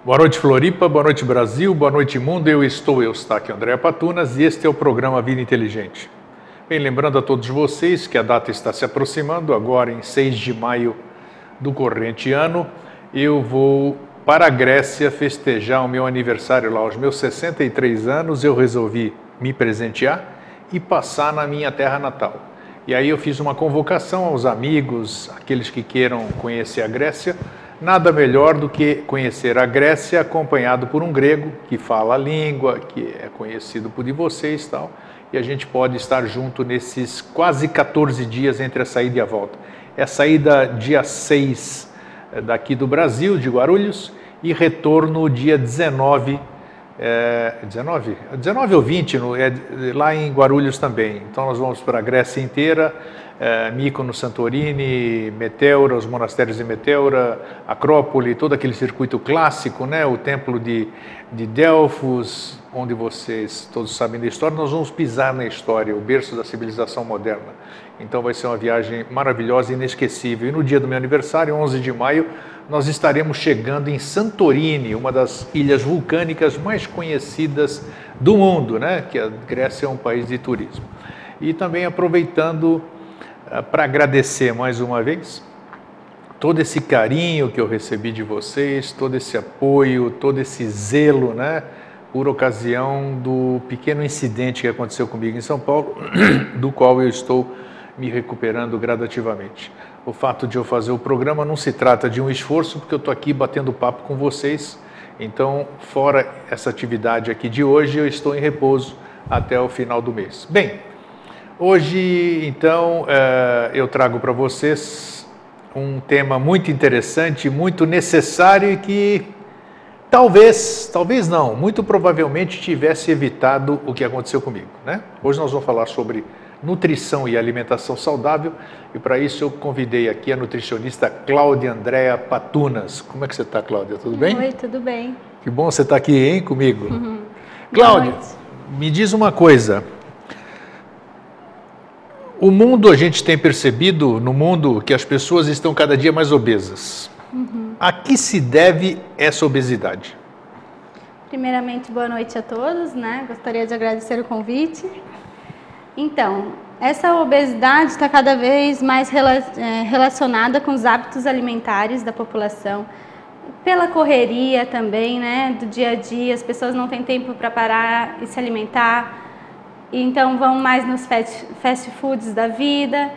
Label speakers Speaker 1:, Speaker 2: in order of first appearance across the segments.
Speaker 1: Boa noite, Floripa, boa noite, Brasil, boa noite, mundo. Eu estou Eustáquio André Patunas e este é o programa Vida Inteligente. Bem, lembrando a todos vocês que a data está se aproximando, agora em 6 de maio do corrente ano, eu vou para a Grécia festejar o meu aniversário lá, aos meus 63 anos, eu resolvi me presentear e passar na minha terra natal. E aí eu fiz uma convocação aos amigos, aqueles que queiram conhecer a Grécia. Nada melhor do que conhecer a Grécia acompanhado por um grego que fala a língua, que é conhecido por vocês e tal. E a gente pode estar junto nesses quase 14 dias entre a saída e a volta. É a saída dia 6 daqui do Brasil, de Guarulhos, e retorno dia 19 ou 20, lá em Guarulhos também. Então nós vamos para a Grécia inteira, Mykonos, Santorini, Meteora, os monastérios de Meteora, Acrópole, todo aquele circuito clássico, né? O templo de Delfos, onde vocês todos sabem da história. Nós vamos pisar na história, o berço da civilização moderna. Então vai ser uma viagem maravilhosa e inesquecível. E no dia do meu aniversário, 11 de maio, nós estaremos chegando em Santorini, uma das ilhas vulcânicas mais conhecidas do mundo, né? Que a Grécia é um país de turismo. E também aproveitando para agradecer mais uma vez todo esse carinho que eu recebi de vocês, todo esse apoio, todo esse zelo, né? Por ocasião do pequeno incidente que aconteceu comigo em São Paulo, do qual eu estou me recuperando gradativamente. O fato de eu fazer o programa não se trata de um esforço, porque eu estou aqui batendo papo com vocês. Então, fora essa atividade aqui de hoje, eu estou em repouso até o final do mês. Bem, hoje, então, eu trago para vocês um tema muito interessante, muito necessário e que talvez não, muito provavelmente tivesse evitado o que aconteceu comigo, né? Hoje nós vamos falar sobre nutrição e alimentação saudável, e para isso eu convidei aqui a nutricionista Cláudia Andréa Patunas. Como é que você está, Cláudia? Tudo bem?
Speaker 2: Oi, tudo bem.
Speaker 1: Que bom você estar aqui, hein, comigo. Cláudia, me diz uma coisa. O mundo, a gente tem percebido no mundo que as pessoas estão cada dia mais obesas. A que se deve essa obesidade?
Speaker 2: Primeiramente, boa noite a todos, né? Gostaria de agradecer o convite. Então, essa obesidade está cada vez mais relacionada com os hábitos alimentares da população, pela correria também, né, do dia a dia. As pessoas não têm tempo para parar e se alimentar, então vão mais nos fast foods da vida,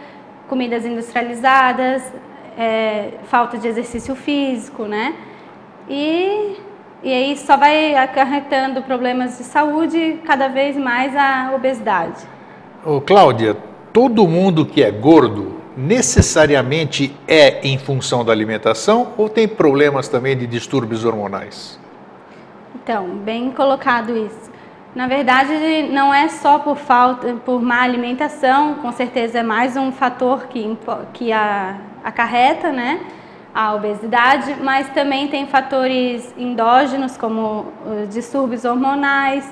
Speaker 2: comidas industrializadas, falta de exercício físico, né? E aí só vai acarretando problemas de saúde, cada vez mais a obesidade.
Speaker 1: Ô, Cláudia, todo mundo que é gordo necessariamente é em função da alimentação ou tem problemas também de distúrbios hormonais? Então,
Speaker 2: bem colocado isso. Na verdade, não é só por má alimentação, com certeza é mais um fator que acarreta, né, a obesidade, mas também tem fatores endógenos como distúrbios hormonais,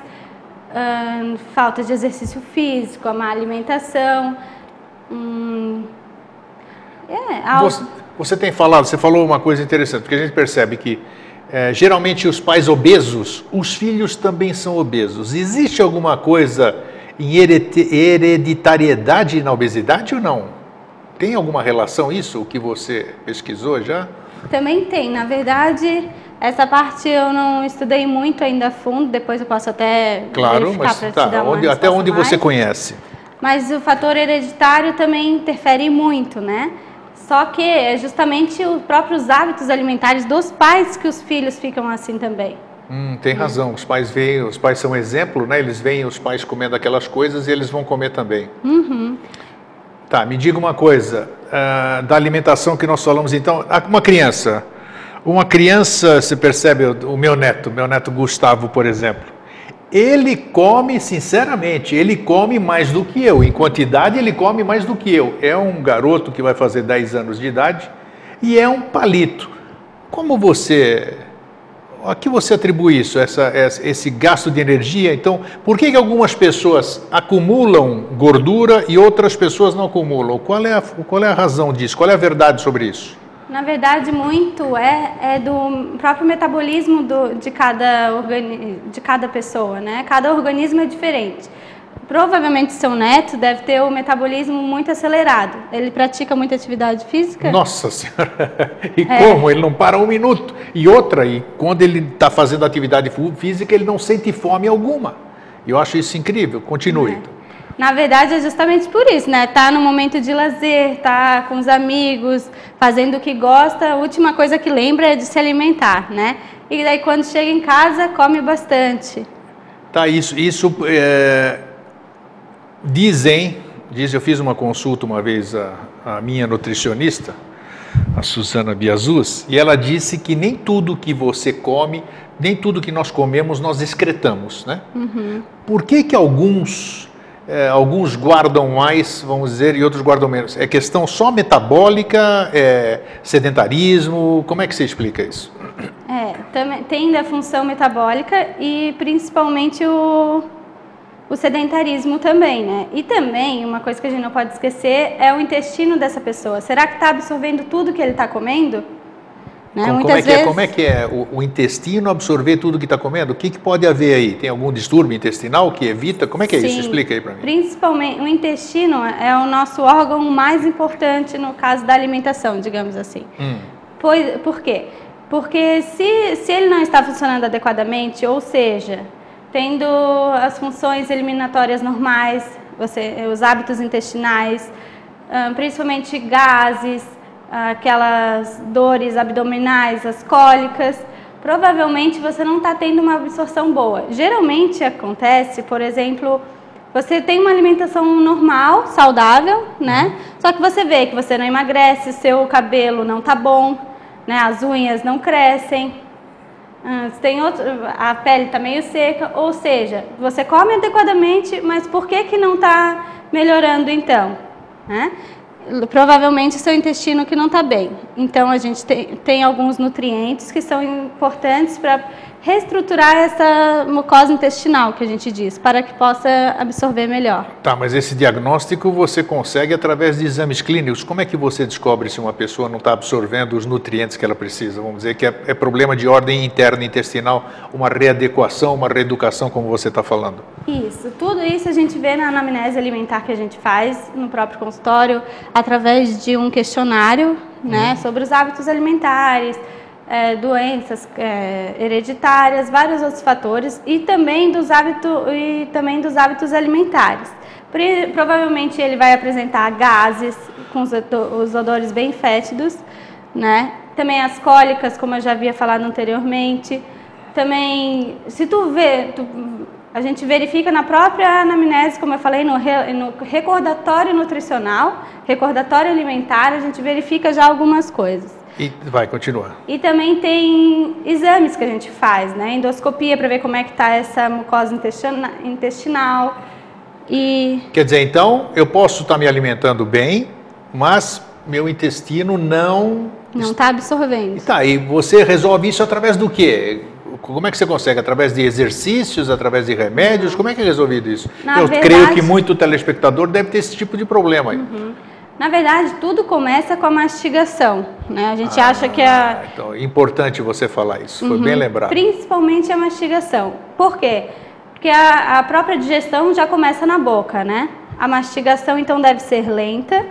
Speaker 2: falta de exercício físico, a má alimentação.
Speaker 1: Você falou uma coisa interessante, porque a gente percebe que geralmente os pais obesos, os filhos também são obesos. Existe alguma coisa em hereditariedade na obesidade ou não? Tem alguma relação isso, o que você pesquisou já?
Speaker 2: Também tem, na verdade. Essa parte eu não estudei muito ainda a fundo, depois eu posso até verificar para te dar uma
Speaker 1: até onde você conhece.
Speaker 2: Mas o fator hereditário também interfere muito, né? Só que é justamente os próprios hábitos alimentares dos pais que os filhos ficam assim também.
Speaker 1: Tem razão, os pais são exemplo, né? Eles veem os pais comendo aquelas coisas e eles vão comer também. Tá, me diga uma coisa, da alimentação que nós falamos então, uma criança, você percebe, o meu neto Gustavo, por exemplo, ele come, sinceramente, ele come mais do que eu, em quantidade ele come mais do que eu. É um garoto que vai fazer 10 anos de idade e é um palito. A que você atribui isso, esse gasto de energia? Então, por que algumas pessoas acumulam gordura e outras pessoas não acumulam? Qual é a razão disso? Qual é a verdade sobre isso?
Speaker 2: Na verdade, muito é do próprio metabolismo de cada pessoa, né? Cada organismo é diferente. Provavelmente seu neto deve ter o metabolismo muito acelerado. Ele pratica muita atividade física?
Speaker 1: Nossa Senhora! E como? Ele não para um minuto. E outra, e quando ele está fazendo atividade física, ele não sente fome alguma. Eu acho isso incrível. Continue.
Speaker 2: Na verdade, é justamente por isso, né? Tá no momento de lazer, tá com os amigos, fazendo o que gosta, a última coisa que lembra é de se alimentar, né? E daí quando chega em casa, come bastante.
Speaker 1: Tá, dizem, eu fiz uma consulta uma vez a minha nutricionista, a Susana Biazuz, e ela disse que nem tudo que você come, nem tudo que nós comemos, nós excretamos, né? Uhum. Por que alguns guardam mais, vamos dizer, e outros guardam menos? É questão só metabólica, sedentarismo? Como é que você explica isso?
Speaker 2: Também tem da função metabólica e principalmente o sedentarismo também, né? E também, uma coisa que a gente não pode esquecer é o intestino dessa pessoa. Será que está absorvendo tudo que ele está comendo? Né?
Speaker 1: Como é que é o intestino absorver tudo que está comendo? O que pode haver aí? Tem algum distúrbio intestinal que evita? Como é que é isso? Explica aí para mim.
Speaker 2: Principalmente, o intestino é o nosso órgão mais importante no caso da alimentação, digamos assim. Por quê? Porque se ele não está funcionando adequadamente, ou seja, tendo as funções eliminatórias normais, os hábitos intestinais, principalmente gases, aquelas dores abdominais, as cólicas, provavelmente você não está tendo uma absorção boa. Geralmente acontece, por exemplo, você tem uma alimentação normal, saudável, né? Só que você vê que você não emagrece, seu cabelo não está bom, né? As unhas não crescem, a pele está meio seca, ou seja, você come adequadamente, mas por que não está melhorando então? Né? Provavelmente seu intestino que não está bem. Então a gente tem alguns nutrientes que são importantes para reestruturar essa mucosa intestinal que a gente diz, para que possa absorver melhor.
Speaker 1: Tá, mas esse diagnóstico você consegue através de exames clínicos. Como é que você descobre se uma pessoa não está absorvendo os nutrientes que ela precisa? Vamos dizer que é problema de ordem interna intestinal, uma readequação, uma reeducação, como você está falando.
Speaker 2: Isso, tudo isso a gente vê na anamnese alimentar que a gente faz no próprio consultório, através de um questionário, né, sobre os hábitos alimentares, doenças hereditárias, vários outros fatores e também dos hábitos alimentares. Provavelmente ele vai apresentar gases com os odores bem fétidos, né? Também as cólicas, como eu já havia falado anteriormente. Também, se a gente verifica na própria anamnese, como eu falei, no recordatório nutricional, recordatório alimentar, a gente verifica já algumas coisas.
Speaker 1: E vai, continua.
Speaker 2: E também tem exames que a gente faz, né? Endoscopia para ver como é que está essa mucosa intestinal.
Speaker 1: Quer dizer, então, eu posso estar me alimentando bem, mas meu intestino não
Speaker 2: está absorvendo.
Speaker 1: E você resolve isso através do quê? Como é que você consegue? Através de exercícios, através de remédios? Como é que é resolvido isso? Creio que muito telespectador deve ter esse tipo de problema aí.
Speaker 2: Na verdade, tudo começa com a mastigação, né? A gente acha que
Speaker 1: Então, é importante você falar isso, foi bem lembrado.
Speaker 2: Principalmente a mastigação. Por quê? Porque a própria digestão já começa na boca, né? A mastigação, então, deve ser lenta,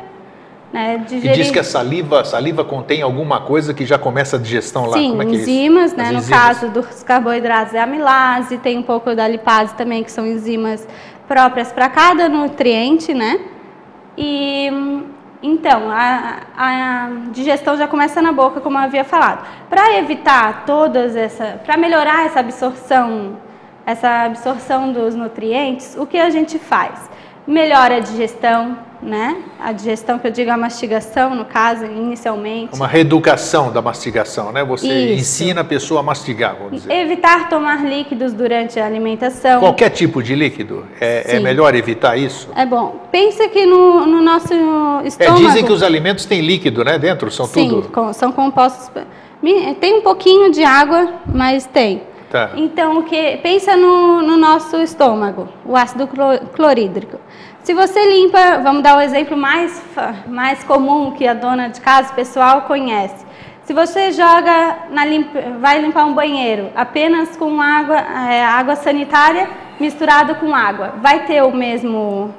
Speaker 2: né?
Speaker 1: E diz que a saliva contém alguma coisa que já começa a digestão lá.
Speaker 2: Sim,
Speaker 1: como é que
Speaker 2: enzimas,
Speaker 1: é isso?
Speaker 2: Né? No caso dos carboidratos é a amilase, tem um pouco da lipase também, que são enzimas próprias para cada nutriente, né? Então, a digestão já começa na boca, como eu havia falado. Para evitar para melhorar essa absorção dos nutrientes, o que a gente faz? Melhora a digestão, né? A digestão, que eu digo a mastigação, no caso, inicialmente.
Speaker 1: Uma reeducação da mastigação, né? Você ensina a pessoa a mastigar, vamos dizer.
Speaker 2: Evitar tomar líquidos durante a alimentação.
Speaker 1: Qualquer tipo de líquido? É melhor evitar isso?
Speaker 2: É bom. Pensa que no nosso estômago...
Speaker 1: Dizem que os alimentos têm líquido, né? Dentro, são tudo...
Speaker 2: Sim, são compostos... Tem um pouquinho de água, mas tem.
Speaker 1: Tá.
Speaker 2: Então, pensa no nosso estômago, o ácido clorídrico. Se você limpa, vamos dar o exemplo mais comum que a dona de casa, o pessoal conhece. Se você vai limpar um banheiro apenas com água sanitária misturada com água, vai ter o mesmo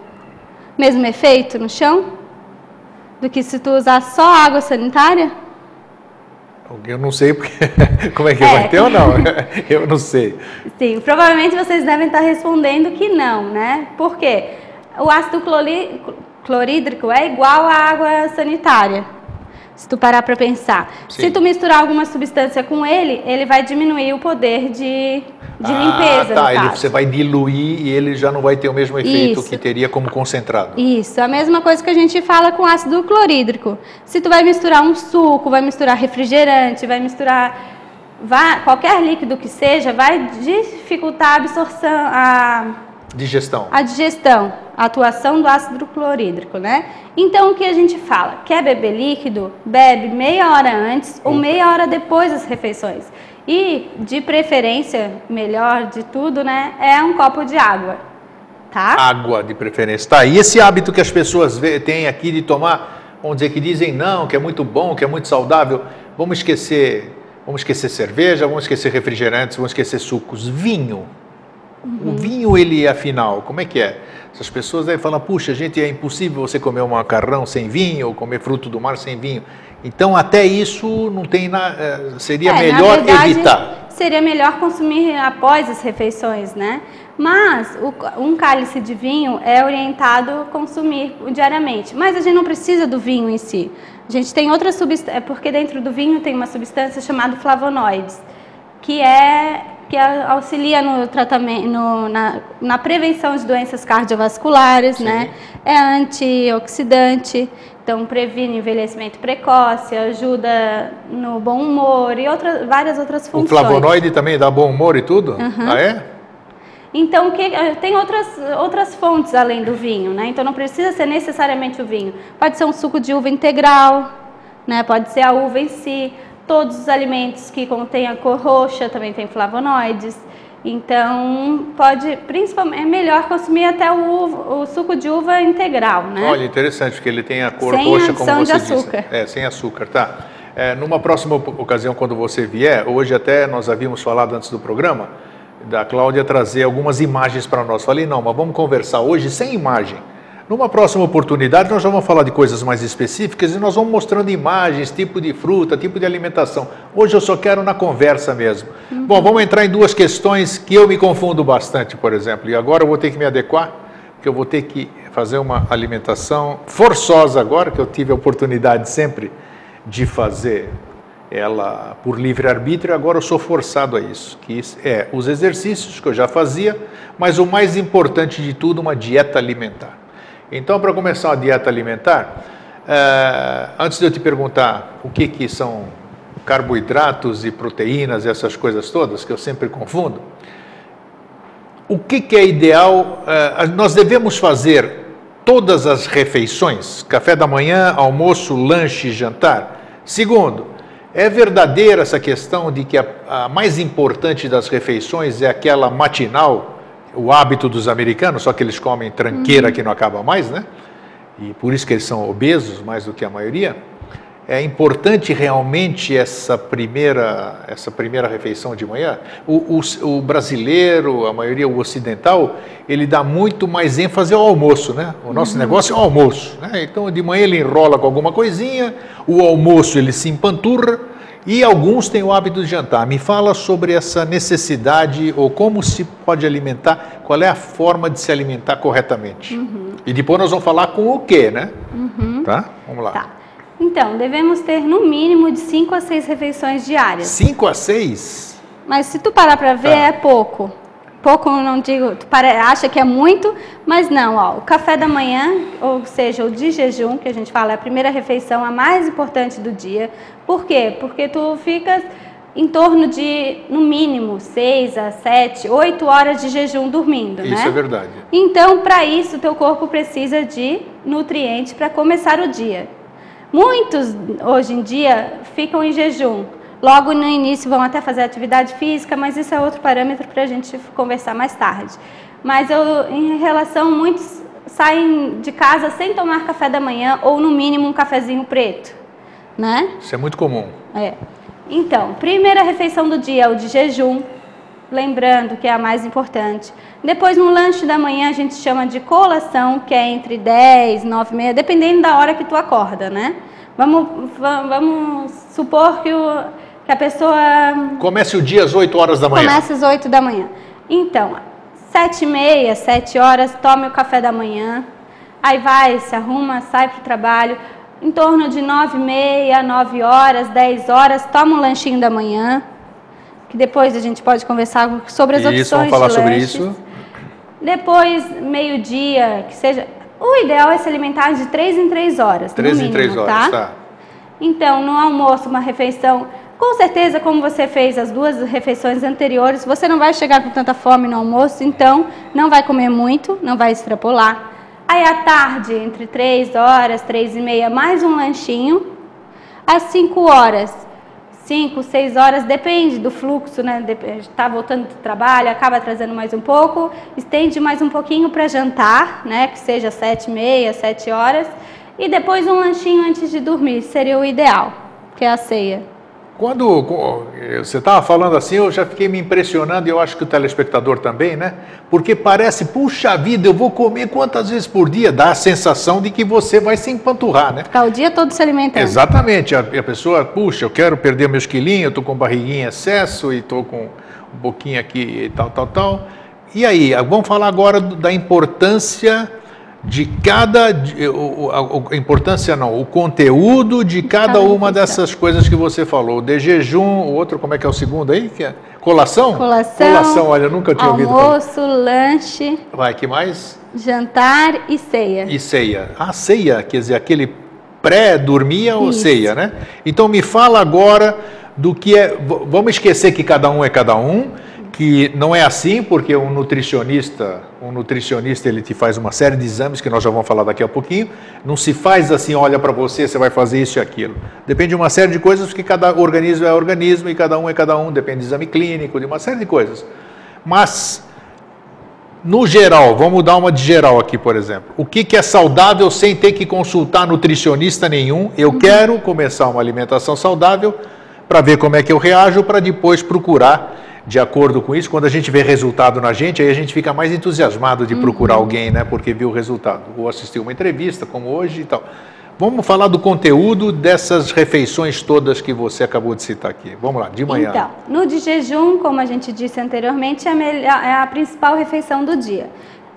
Speaker 2: efeito no chão do que se tu usar só água sanitária?
Speaker 1: Eu não sei porque como é que vai ter ou não, eu não sei.
Speaker 2: Sim, provavelmente vocês devem estar respondendo que não, né? Por quê? O ácido clorídrico é igual à água sanitária, se tu parar para pensar.
Speaker 1: Sim.
Speaker 2: Se tu misturar alguma substância com ele vai diminuir o poder de limpeza.
Speaker 1: Tá, você vai diluir e ele já não vai ter o mesmo efeito
Speaker 2: Isso.
Speaker 1: que teria como concentrado.
Speaker 2: Isso, a mesma coisa que a gente fala com ácido clorídrico. Se tu vai misturar um suco, vai misturar refrigerante, vai misturar qualquer líquido que seja, vai dificultar a absorção,
Speaker 1: digestão.
Speaker 2: A digestão, a atuação do ácido clorídrico, né? Então, o que a gente fala? Quer beber líquido? Bebe meia hora antes ou meia hora depois das refeições. E, de preferência, melhor de tudo, né? É um copo de água, tá?
Speaker 1: Água, de preferência. Tá, e esse hábito que as pessoas têm aqui de tomar, vamos dizer que dizem não, que é muito bom, que é muito saudável, vamos esquecer cerveja, vamos esquecer refrigerantes, vamos esquecer sucos. Vinho. O vinho, ele, afinal, como é que é? Essas pessoas aí falam, puxa, gente, é impossível você comer um macarrão sem vinho, ou comer fruto do mar sem vinho. Então, até isso não tem nada, seria melhor
Speaker 2: na verdade,
Speaker 1: evitar.
Speaker 2: Seria melhor consumir após as refeições, né? Mas um cálice de vinho é orientado a consumir diariamente. Mas a gente não precisa do vinho em si. A gente tem outra substância, porque dentro do vinho tem uma substância chamada flavonoides, que auxilia no tratamento, na prevenção de doenças cardiovasculares, sim, né? É antioxidante, então previne envelhecimento precoce, ajuda no bom humor e várias outras funções.
Speaker 1: O flavonoide também dá bom humor e tudo? Ah, é?
Speaker 2: Então, tem outras fontes além do vinho, né? Então, não precisa ser necessariamente o vinho. Pode ser um suco de uva integral, né? Pode ser a uva em si. Todos os alimentos que contêm a cor roxa também tem flavonoides. Então, principalmente, é melhor consumir até o suco de uva integral, né?
Speaker 1: Olha, interessante, porque ele tem a cor
Speaker 2: sem
Speaker 1: roxa, como você disse.
Speaker 2: Sem açúcar.
Speaker 1: Sem açúcar, tá. Numa próxima ocasião, quando você vier, hoje até nós havíamos falado antes do programa, da Cláudia trazer algumas imagens para nós. Falei, não, mas vamos conversar hoje sem imagem. Numa próxima oportunidade, nós já vamos falar de coisas mais específicas e nós vamos mostrando imagens, tipo de fruta, tipo de alimentação. Hoje eu só quero na conversa mesmo. Bom, vamos entrar em duas questões que eu me confundo bastante, por exemplo. E agora eu vou ter que me adequar, porque eu vou ter que fazer uma alimentação forçosa agora, que eu tive a oportunidade sempre de fazer ela por livre-arbítrio, agora eu sou forçado a isso, que é os exercícios que eu já fazia, mas o mais importante de tudo, uma dieta alimentar. Então, para começar uma dieta alimentar, antes de eu te perguntar o que são carboidratos e proteínas e essas coisas todas, que eu sempre confundo, o que é ideal? Nós devemos fazer todas as refeições, café da manhã, almoço, lanche, jantar? Segundo, é verdadeira essa questão de que a mais importante das refeições é aquela matinal, o hábito dos americanos, só que eles comem tranqueira que não acaba mais, né? E por isso que eles são obesos, mais do que a maioria. É importante realmente essa primeira refeição de manhã? O brasileiro, a maioria, o ocidental, ele dá muito mais ênfase ao almoço, né? O nosso negócio é o almoço, né? Então, de manhã ele enrola com alguma coisinha, o almoço ele se empanturra, e alguns têm o hábito de jantar. Me fala sobre essa necessidade ou como se pode alimentar, qual é a forma de se alimentar corretamente. E depois nós vamos falar com o quê, né? Tá? Vamos lá.
Speaker 2: Tá. Então, devemos ter no mínimo de 5 a 6 refeições diárias.
Speaker 1: 5 a 6?
Speaker 2: Mas se tu parar para ver, é pouco. Pouco, não digo, tu acha que é muito, mas não, ó, o café da manhã, ou seja, o de jejum, que a gente fala, é a primeira refeição, a mais importante do dia. Por quê? Porque tu ficas em torno de, no mínimo, 6 a 7, 8 horas de jejum dormindo, né?
Speaker 1: Isso é verdade.
Speaker 2: Então, para isso, teu corpo precisa de nutrientes para começar o dia. Muitos, hoje em dia, ficam em jejum. Logo no início vão até fazer atividade física, mas isso é outro parâmetro para a gente conversar mais tarde. Mas em relação, muitos saem de casa sem tomar café da manhã ou no mínimo um cafezinho preto, né?
Speaker 1: Isso é muito comum.
Speaker 2: Então, primeira refeição do dia é o de jejum, lembrando que é a mais importante. Depois, no lanche da manhã, a gente chama de colação, que é entre 10, 9 e meia, dependendo da hora que tu acorda, né? Vamos supor que a pessoa...
Speaker 1: Comece o dia às 8 horas da manhã.
Speaker 2: Começa às 8 da manhã. Então, 7 e meia, 7 horas, tome o café da manhã. Aí vai, se arruma, sai para o trabalho. Em torno de 9 e meia, 9 horas, 10 horas, toma um lanchinho da manhã. Que depois a gente pode conversar sobre as opções de lanches.
Speaker 1: Vamos falar sobre isso.
Speaker 2: Depois, meio-dia, que seja... O ideal é se alimentar de 3 em 3 horas,
Speaker 1: 3
Speaker 2: no mínimo,
Speaker 1: em 3 horas, tá?
Speaker 2: Então, no almoço, uma refeição... Com certeza, como você fez as 2 refeições anteriores, você não vai chegar com tanta fome no almoço, então não vai comer muito, não vai extrapolar. Aí, à tarde, entre 3 horas, 3 e meia, mais um lanchinho. Às 5 horas... 5, 6 horas, depende do fluxo, né? Está voltando do trabalho, acaba trazendo mais um pouco, estende mais um pouquinho para jantar, né? Que seja 7 e meia, 7 horas, e depois um lanchinho antes de dormir, seria o ideal, que é a ceia.
Speaker 1: Quando você estava falando assim, eu já fiquei me impressionando, e eu acho que o telespectador também, né? Porque parece, puxa vida, eu vou comer quantas vezes por dia? Dá a sensação de que você vai se empanturrar, né?
Speaker 2: Ficar o dia todo se alimentando.
Speaker 1: Exatamente. A pessoa, puxa, eu quero perder meus quilinhos, eu estou com barriguinha em excesso e estou com um pouquinho aqui e tal. E aí, vamos falar agora da importância de o conteúdo de cada uma dessas coisas que você falou. O de jejum, o outro, como é que é o segundo aí? Que é? Colação?
Speaker 2: Colação,
Speaker 1: olha, eu nunca tinha ouvido.
Speaker 2: Almoço, lanche.
Speaker 1: Vai, que mais?
Speaker 2: Jantar e ceia.
Speaker 1: E ceia. A ceia, quer dizer, aquele pré-dormir ou ceia, né? Então me fala agora do que é... Vamos esquecer que cada um é cada um, que não é assim, porque um nutricionista ele te faz uma série de exames, que nós já vamos falar daqui a pouquinho, não se faz assim, olha para você vai fazer isso e aquilo. Depende de uma série de coisas, porque cada organismo é organismo e cada um é cada um, depende de exame clínico, de uma série de coisas. Mas, no geral, vamos dar uma de geral aqui, por exemplo. O que é saudável sem ter que consultar nutricionista nenhum? Eu quero começar uma alimentação saudável para ver como é que eu reajo, para depois procurar. De acordo com isso, quando a gente vê resultado na gente, aí a gente fica mais entusiasmado de procurar alguém, né? Porque viu o resultado. Ou assistiu uma entrevista, como hoje e tal. Vamos falar do conteúdo dessas refeições todas que você acabou de citar aqui. Vamos lá, de manhã.
Speaker 2: Então, no de jejum, como a gente disse anteriormente, é a principal refeição do dia.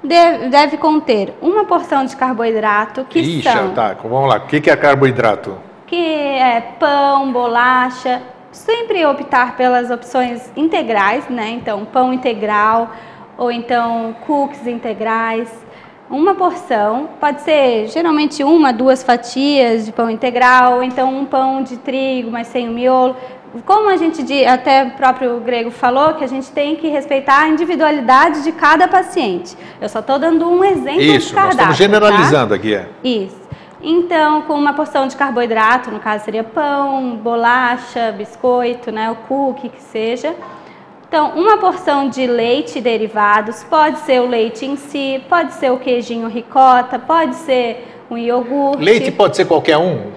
Speaker 2: Deve conter uma porção de carboidrato, que
Speaker 1: tá, vamos lá. O que é carboidrato?
Speaker 2: Que é pão, bolacha... Sempre optar pelas opções integrais, né? Então, pão integral ou então cookies integrais. Uma porção, pode ser geralmente 1, 2 fatias de pão integral, ou então um pão de trigo, mas sem o miolo. Como a gente, até o próprio Grego falou, que a gente tem que respeitar a individualidade de cada paciente. Eu só estou dando um exemplo de cardápio.
Speaker 1: Isso, nós estamos generalizando aqui.
Speaker 2: Isso. Então, com uma porção de carboidrato, no caso seria pão, bolacha, biscoito, né, o cookie que seja. Então, uma porção de leite e derivados, pode ser o leite em si, pode ser o queijinho ricota, pode ser um iogurte.
Speaker 1: Leite pode ser qualquer um?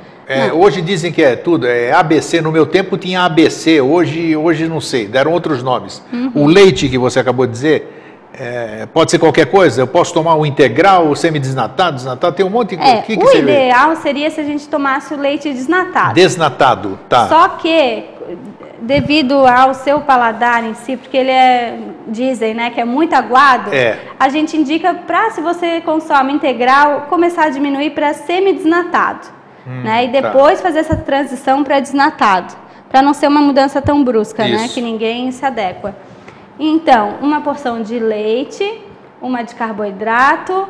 Speaker 1: Hoje dizem que é tudo, é ABC, no meu tempo tinha ABC, hoje não sei, deram outros nomes. O leite que você acabou de dizer... pode ser qualquer coisa? Eu posso tomar o integral, o semidesnatado, desnatado, tem um monte de coisa.
Speaker 2: O ideal seria se a gente tomasse o leite desnatado.
Speaker 1: Desnatado, tá.
Speaker 2: Só que, devido ao seu paladar em si, porque ele dizem, né, que é muito aguado, a gente indica para, se você consome integral, começar a diminuir para semidesnatado, né, e depois fazer essa transição para desnatado, para não ser uma mudança tão brusca, né, que ninguém se adequa. Então, uma porção de leite, uma de carboidrato,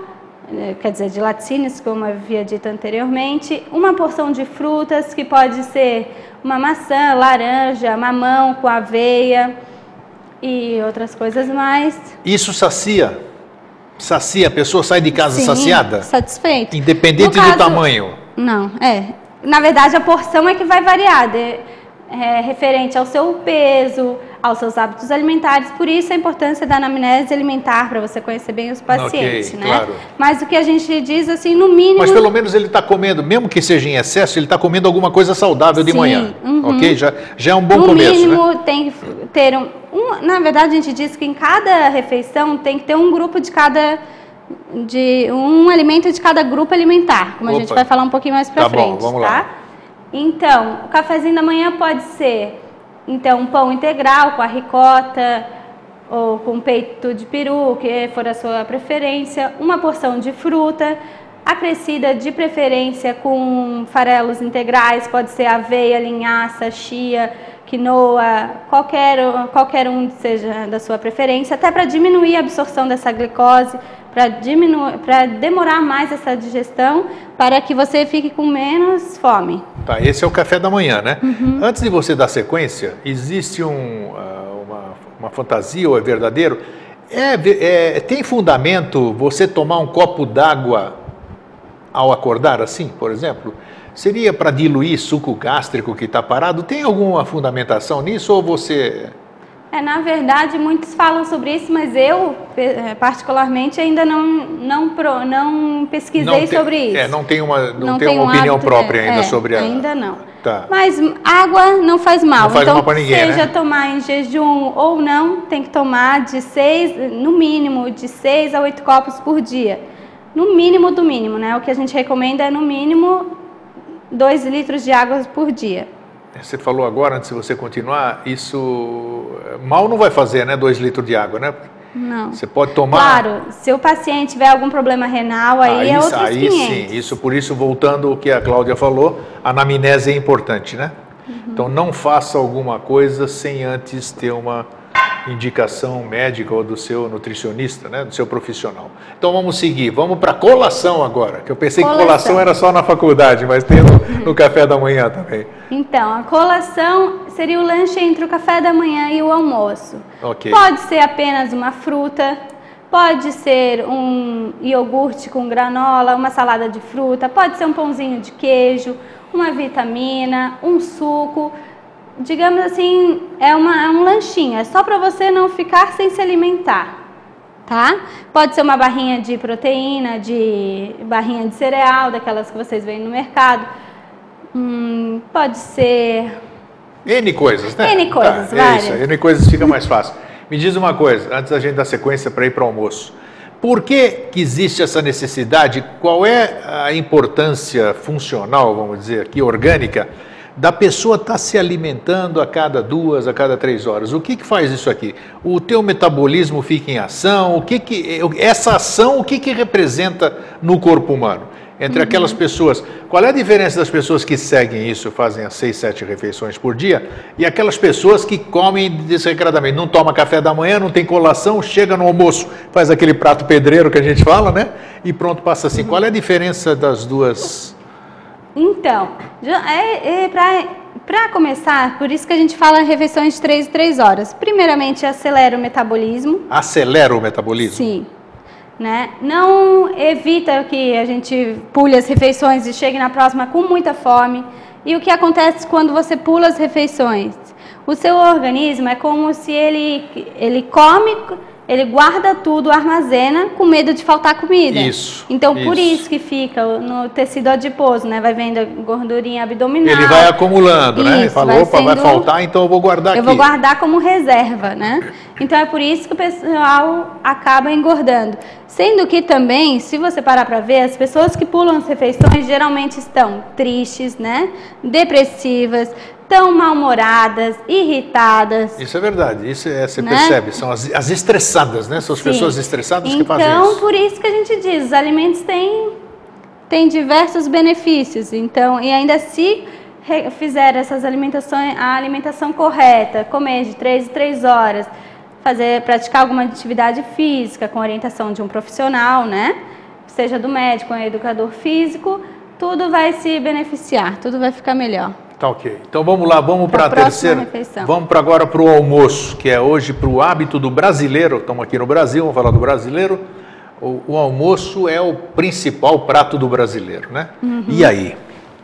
Speaker 2: quer dizer, de laticínios, como eu havia dito anteriormente, uma porção de frutas, que pode ser uma maçã, laranja, mamão com aveia e outras coisas mais.
Speaker 1: Isso sacia? Sacia, a pessoa sai de casa saciada?
Speaker 2: Satisfeita.
Speaker 1: Independente do tamanho?
Speaker 2: Não, Na verdade, a porção é que vai variar, referente ao seu peso, aos seus hábitos alimentares. Por isso a importância da anamnese alimentar, para você conhecer bem os pacientes,
Speaker 1: okay,
Speaker 2: né?
Speaker 1: Claro.
Speaker 2: Mas o que a gente diz, assim, no mínimo...
Speaker 1: Mas pelo menos ele está comendo, mesmo que seja em excesso, ele está comendo alguma coisa saudável de manhã, ok? Já é um bom começo,
Speaker 2: né? No mínimo,
Speaker 1: né?
Speaker 2: tem que ter na verdade, a gente diz que em cada refeição tem que ter um grupo um alimento de cada grupo alimentar, como a gente vai falar um pouquinho mais para frente,
Speaker 1: bom, vamos lá.
Speaker 2: Então, o cafezinho da manhã pode ser, então, um pão integral com a ricota ou com peito de peru, que for a sua preferência, uma porção de fruta, acrescida de preferência com farelos integrais, pode ser aveia, linhaça, chia, quinoa, qualquer um seja da sua preferência, até para diminuir a absorção dessa glicose, para demorar mais essa digestão, para que você fique com menos fome.
Speaker 1: Tá, esse é o café da manhã, né? Antes de você dar sequência, existe uma fantasia, ou é verdadeiro? Tem fundamento você tomar um copo d'água ao acordar assim, por exemplo? Seria para diluir suco gástrico que está parado? Tem alguma fundamentação nisso ou você...
Speaker 2: Na verdade, muitos falam sobre isso, mas eu, particularmente, ainda não pesquisei sobre isso.
Speaker 1: Não tem uma opinião própria ainda sobre a...
Speaker 2: Ainda não.
Speaker 1: Tá.
Speaker 2: Mas água não faz mal.
Speaker 1: Não faz mal para ninguém,
Speaker 2: seja
Speaker 1: né?
Speaker 2: tomar em jejum ou não, tem que tomar no mínimo, de 6 a 8 copos por dia. No mínimo do mínimo, né? O que a gente recomenda é, no mínimo, 2 litros de água por dia.
Speaker 1: Você falou agora, antes de você continuar, isso mal não vai fazer, né? 2 litros de água, né?
Speaker 2: Não.
Speaker 1: Você pode tomar...
Speaker 2: Claro, se o paciente tiver algum problema renal, aí é outros 500.
Speaker 1: Sim, por isso, voltando ao que a Cláudia falou, a anamnese é importante, né? Então, não faça alguma coisa sem antes ter uma indicação médica ou do seu nutricionista, né? Do seu profissional. Então, vamos seguir. Vamos para a colação agora, que eu pensei que colação era só na faculdade, mas tem no café da manhã também.
Speaker 2: Então, a colação seria o lanche entre o café da manhã e o almoço.
Speaker 1: Okay.
Speaker 2: Pode ser apenas uma fruta, pode ser um iogurte com granola, uma salada de fruta, pode ser um pãozinho de queijo, uma vitamina, um suco. Digamos assim, é um lanchinho, é só para você não ficar sem se alimentar, tá? Pode ser uma barrinha de proteína, barrinha de cereal, daquelas que vocês veem no mercado. Pode ser...
Speaker 1: N coisas, né?
Speaker 2: N coisas, várias.
Speaker 1: Isso, N coisas fica mais fácil. Me diz uma coisa, antes da gente dar sequência para ir para o almoço. Por que existe essa necessidade? Qual é a importância funcional, vamos dizer aqui, orgânica, da pessoa estar se alimentando a cada 2, a cada 3 horas? O que faz isso aqui? O teu metabolismo fica em ação? Essa ação, o que representa no corpo humano? Entre aquelas pessoas, qual é a diferença das pessoas que seguem isso, fazem as 6, 7 refeições por dia, e aquelas pessoas que comem desregradamente, não toma café da manhã, não tem colação, chega no almoço, faz aquele prato pedreiro que a gente fala, né? E pronto, passa assim. Qual é a diferença das duas?
Speaker 2: Então, para começar, por isso que a gente fala refeições de 3 em 3 horas. Primeiramente, acelera o metabolismo.
Speaker 1: Acelera o metabolismo?
Speaker 2: Sim. Né? Não evita que a gente pule as refeições e chegue na próxima com muita fome. E o que acontece quando você pula as refeições? O seu organismo é como se ele come, ele guarda tudo, armazena, com medo de faltar comida.
Speaker 1: Isso.
Speaker 2: Então, por isso que fica no tecido adiposo, né? Vai vendo a gordurinha abdominal.
Speaker 1: Ele vai acumulando, né? Ele fala,
Speaker 2: opa,
Speaker 1: vai faltar, então eu vou guardar aqui.
Speaker 2: Eu vou guardar como reserva, né? Então, é por isso que o pessoal acaba engordando. Sendo que também, se você parar para ver, as pessoas que pulam as refeições geralmente estão tristes, né? Depressivas, tão mal-humoradas, irritadas.
Speaker 1: Isso é verdade, isso você percebe, são as estressadas, né? São as pessoas estressadas que fazem isso.
Speaker 2: Então, por isso que a gente diz, os alimentos têm diversos benefícios. Então, e ainda se fizer a alimentação correta, comer de 3 em 3 horas, praticar alguma atividade física com orientação de um profissional, né? Seja do médico ou educador físico, tudo vai se beneficiar, tudo vai ficar melhor.
Speaker 1: Tá ok. Então vamos lá, vamos para a terceira.
Speaker 2: Refeição.
Speaker 1: Vamos agora para o almoço, que é hoje para o hábito do brasileiro. Estamos aqui no Brasil, vamos falar do brasileiro. O almoço é o principal prato do brasileiro, né? E aí?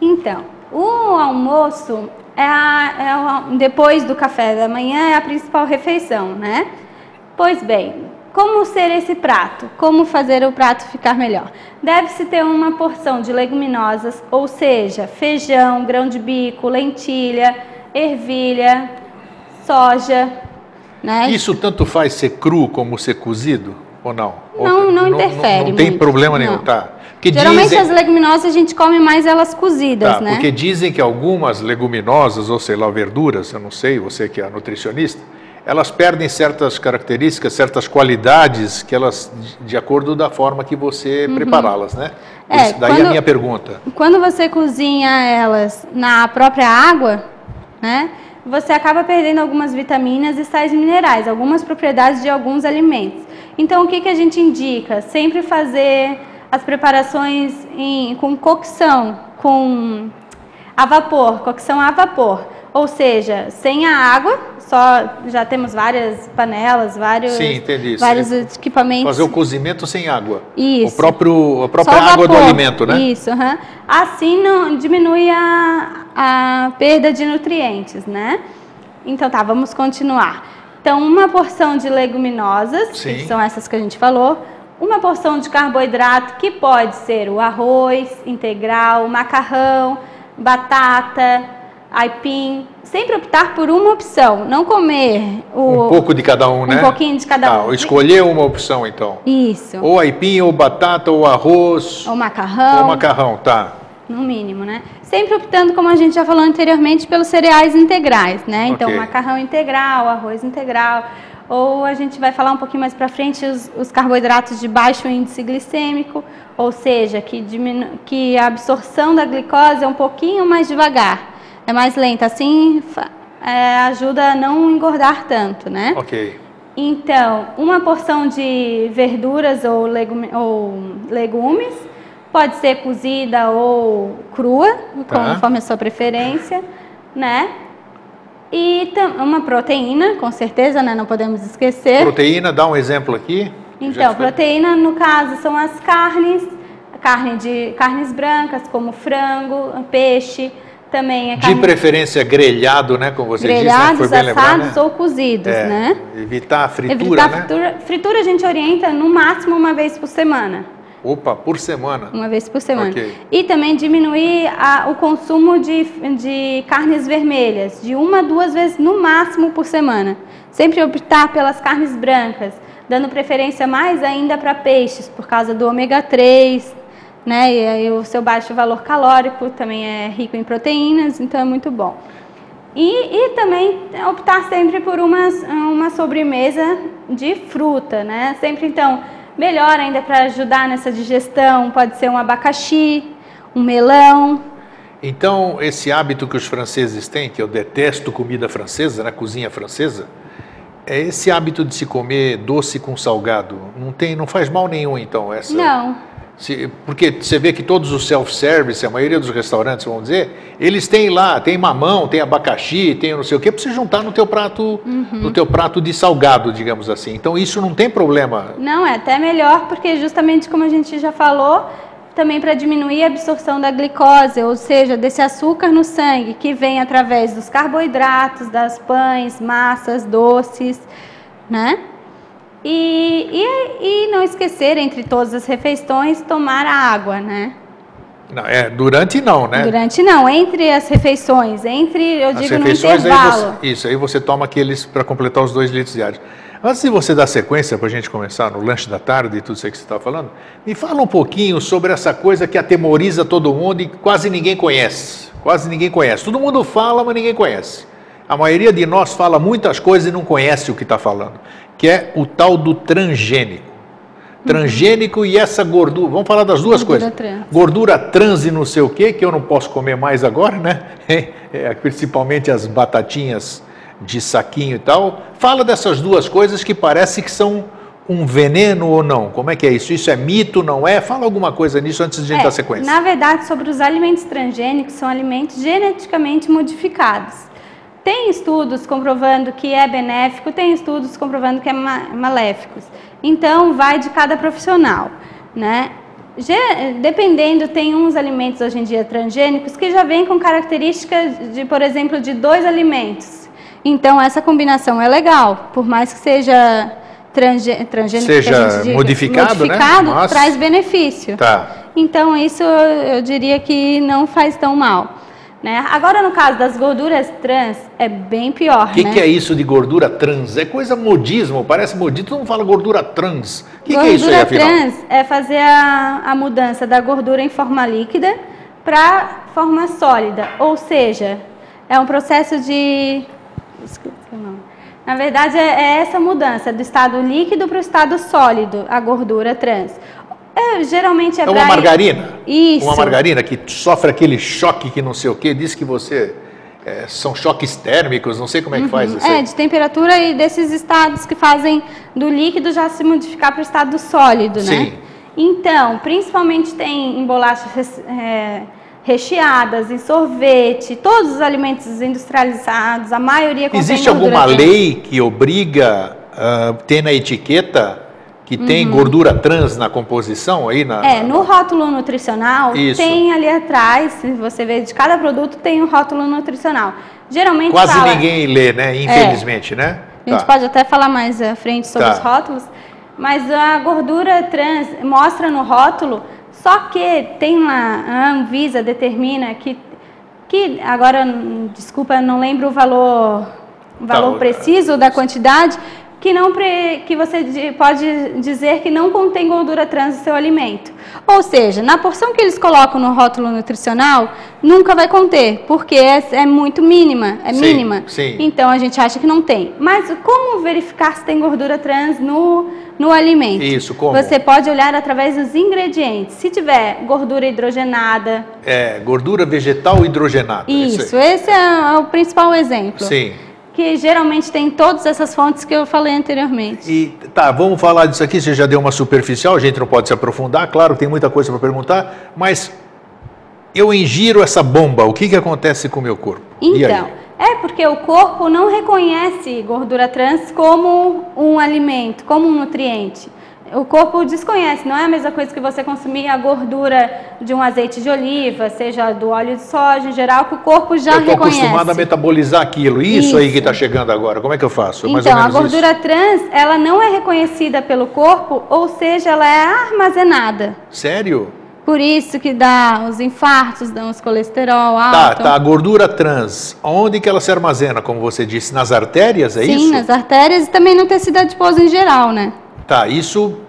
Speaker 2: Então, o almoço depois do café da manhã é a principal refeição, né? Pois bem, como ser esse prato? Como fazer o prato ficar melhor? Deve-se ter uma porção de leguminosas, ou seja, feijão, grão de bico, lentilha, ervilha, soja, né?
Speaker 1: Isso tanto faz ser cru como ser cozido, ou não?
Speaker 2: Não interfere
Speaker 1: Não tem
Speaker 2: muito,
Speaker 1: problema nenhum,
Speaker 2: não.
Speaker 1: tá? Porque
Speaker 2: geralmente as leguminosas a gente come mais elas cozidas, né?
Speaker 1: Porque dizem que algumas leguminosas, ou sei lá, verduras, eu não sei, você que é nutricionista, elas perdem certas características, certas qualidades que elas, de acordo da forma que você prepará-las, né? Daí a minha pergunta.
Speaker 2: Quando você cozinha elas na própria água, né, você acaba perdendo algumas vitaminas e sais minerais, algumas propriedades de alguns alimentos. Então, o que a gente indica? Sempre fazer as preparações com cocção, cocção a vapor. Ou seja, sem a água, já temos várias panelas, vários equipamentos.
Speaker 1: Fazer o cozimento sem água.
Speaker 2: Isso.
Speaker 1: A própria água do alimento, né?
Speaker 2: Isso. Assim não diminui a perda de nutrientes, né? Então tá, vamos continuar. Então, uma porção de leguminosas, que são essas que a gente falou, uma porção de carboidrato, que pode ser o arroz integral, macarrão, batata, aipim, sempre optar por uma opção, não comer
Speaker 1: um pouco de cada um, né?
Speaker 2: Um pouquinho de cada um.
Speaker 1: Escolher uma opção, então.
Speaker 2: Isso.
Speaker 1: Ou aipim, ou batata, ou arroz.
Speaker 2: Ou macarrão.
Speaker 1: Ou macarrão, tá.
Speaker 2: No mínimo, né? Sempre optando, como a gente já falou anteriormente, pelos cereais integrais, né? Então, macarrão integral, arroz integral. Ou a gente vai falar um pouquinho mais para frente os carboidratos de baixo índice glicêmico, ou seja, que a absorção da glicose é um pouquinho mais devagar. É mais lenta, assim ajuda a não engordar tanto, né?
Speaker 1: Ok.
Speaker 2: Então, uma porção de verduras ou legumes, pode ser cozida ou crua, conforme a sua preferência, né? E uma proteína, com certeza, né? Não podemos esquecer.
Speaker 1: Proteína, dá um exemplo aqui.
Speaker 2: Então, proteína, no caso, são as carnes brancas, como frango, peixe. Também é
Speaker 1: de preferência grelhado, né? Como você disse,
Speaker 2: né? Foi bem
Speaker 1: assados,
Speaker 2: lembrar, né? Ou cozidos, né?
Speaker 1: Evitar a fritura, né?
Speaker 2: Fritura a gente orienta no máximo uma vez por semana.
Speaker 1: Opa, por semana?
Speaker 2: Uma vez por semana. E também diminuir o consumo de carnes vermelhas, de 1 a 2 vezes no máximo por semana. Sempre optar pelas carnes brancas, dando preferência mais ainda para peixes, por causa do ômega 3, né? E aí o seu baixo valor calórico também é rico em proteínas, então é muito bom. E também optar sempre por uma sobremesa de fruta, né? Sempre, então, melhor ainda para ajudar nessa digestão, pode ser um abacaxi, um melão.
Speaker 1: Então, esse hábito que os franceses têm, que eu detesto comida francesa, né? Cozinha francesa, é esse hábito de se comer doce com salgado. Não faz mal nenhum, então, essa...
Speaker 2: Não.
Speaker 1: Porque você vê que todos os self-service, a maioria dos restaurantes, vamos dizer, eles têm lá, tem mamão, tem abacaxi, tem não sei o que, para você juntar no teu prato, no teu prato de salgado, digamos assim. Então isso não tem problema.
Speaker 2: Não, é até melhor, porque justamente como a gente já falou, também para diminuir a absorção da glicose, ou seja, desse açúcar no sangue, que vem através dos carboidratos, das pães, massas, doces, né? E não esquecer, entre todas as refeições, tomar a água, né?
Speaker 1: Não, durante não, né?
Speaker 2: Durante não, entre as refeições, no intervalo.
Speaker 1: Aí você toma aqueles para completar os 2 litros diários. Antes de você dar sequência para a gente começar no lanche da tarde e tudo isso que você está falando, me fala um pouquinho sobre essa coisa que atemoriza todo mundo e quase ninguém conhece. Quase ninguém conhece. Todo mundo fala, mas ninguém conhece. A maioria de nós fala muitas coisas e não conhece o que está falando, que é o tal do transgênico. Transgênico e essa gordura, vamos falar das duas coisas. Gordura trans e não sei o que eu não posso comer mais agora, né? Principalmente as batatinhas de saquinho e tal. Fala dessas duas coisas que parece que são um veneno ou não. Como é que é isso? Isso é mito, não é? Fala alguma coisa nisso antes de a gente dar sequência.
Speaker 2: Na verdade, sobre os alimentos transgênicos, são alimentos geneticamente modificados. Tem estudos comprovando que é benéfico, tem estudos comprovando que é maléfico. Então, vai de cada profissional, né? Dependendo, tem uns alimentos hoje em dia transgênicos que já vêm com características de, por exemplo, de 2 alimentos. Então, essa combinação é legal, por mais que seja transgênico,
Speaker 1: seja
Speaker 2: que a gente diga,
Speaker 1: modificado, né? Mas
Speaker 2: traz benefício.
Speaker 1: Tá.
Speaker 2: Então, isso eu diria que não faz tão mal. Né? Agora, no caso das gorduras trans, é bem pior.
Speaker 1: O que é isso de gordura trans? É coisa modismo, parece modismo, todo mundo fala gordura trans. O que é isso aí, afinal?
Speaker 2: Gordura trans é fazer a mudança da gordura em forma líquida para forma sólida, ou seja, é um processo de... Esqueci o nome. Na verdade, é essa mudança do estado líquido para o estado sólido, a gordura trans. Geralmente é
Speaker 1: uma margarina?
Speaker 2: Isso.
Speaker 1: Uma margarina que sofre aquele choque que não sei o quê, diz que você... são choques térmicos, não sei como é que faz isso.
Speaker 2: De temperatura e desses estados que fazem do líquido já se modificar para o estado sólido, né?
Speaker 1: Sim.
Speaker 2: Então, principalmente tem em bolachas recheadas, em sorvete, todos os alimentos industrializados, a maioria contém
Speaker 1: Existe alguma lei que obriga a ter na etiqueta que tem gordura trans na composição aí?
Speaker 2: No rótulo nutricional,
Speaker 1: isso.
Speaker 2: Tem ali atrás, se você vê de cada produto, tem um rótulo nutricional. Geralmente
Speaker 1: quase ninguém lê, né? Infelizmente, né?
Speaker 2: A gente pode até falar mais à frente sobre os rótulos, mas a gordura trans mostra no rótulo, só que tem a Anvisa determina que agora, desculpa, não lembro o valor preciso da quantidade, que você pode dizer que não contém gordura trans no seu alimento. Ou seja, na porção que eles colocam no rótulo nutricional, nunca vai conter, porque é muito mínima, mínima.
Speaker 1: Sim.
Speaker 2: Então, a gente acha que não tem. Mas como verificar se tem gordura trans no alimento?
Speaker 1: Isso, como?
Speaker 2: Você pode olhar através dos ingredientes. Se tiver gordura hidrogenada...
Speaker 1: gordura vegetal hidrogenada.
Speaker 2: Isso, esse é o principal exemplo.
Speaker 1: Sim.
Speaker 2: Que geralmente tem todas essas fontes que eu falei anteriormente.
Speaker 1: E vamos falar disso aqui, você já deu uma superficial, a gente não pode se aprofundar, claro, tem muita coisa para perguntar, mas eu ingiro essa bomba, o que acontece com o meu corpo?
Speaker 2: Então, porque o corpo não reconhece gordura trans como um alimento, como um nutriente. O corpo desconhece, não é a mesma coisa que você consumir a gordura de um azeite de oliva, seja do óleo de soja, em geral, que o corpo já reconhece.
Speaker 1: Eu estou acostumado a metabolizar aquilo, isso aí que está chegando agora, como é que eu faço?
Speaker 2: Então, a gordura trans, ela não é reconhecida pelo corpo, ou seja, ela é armazenada.
Speaker 1: Sério?
Speaker 2: Por isso que dá os infartos, dá os colesterol alto.
Speaker 1: A gordura trans, onde que ela se armazena, como você disse, nas artérias, é isso?
Speaker 2: Sim, nas artérias e também no tecido adiposo em geral, né?
Speaker 1: Isso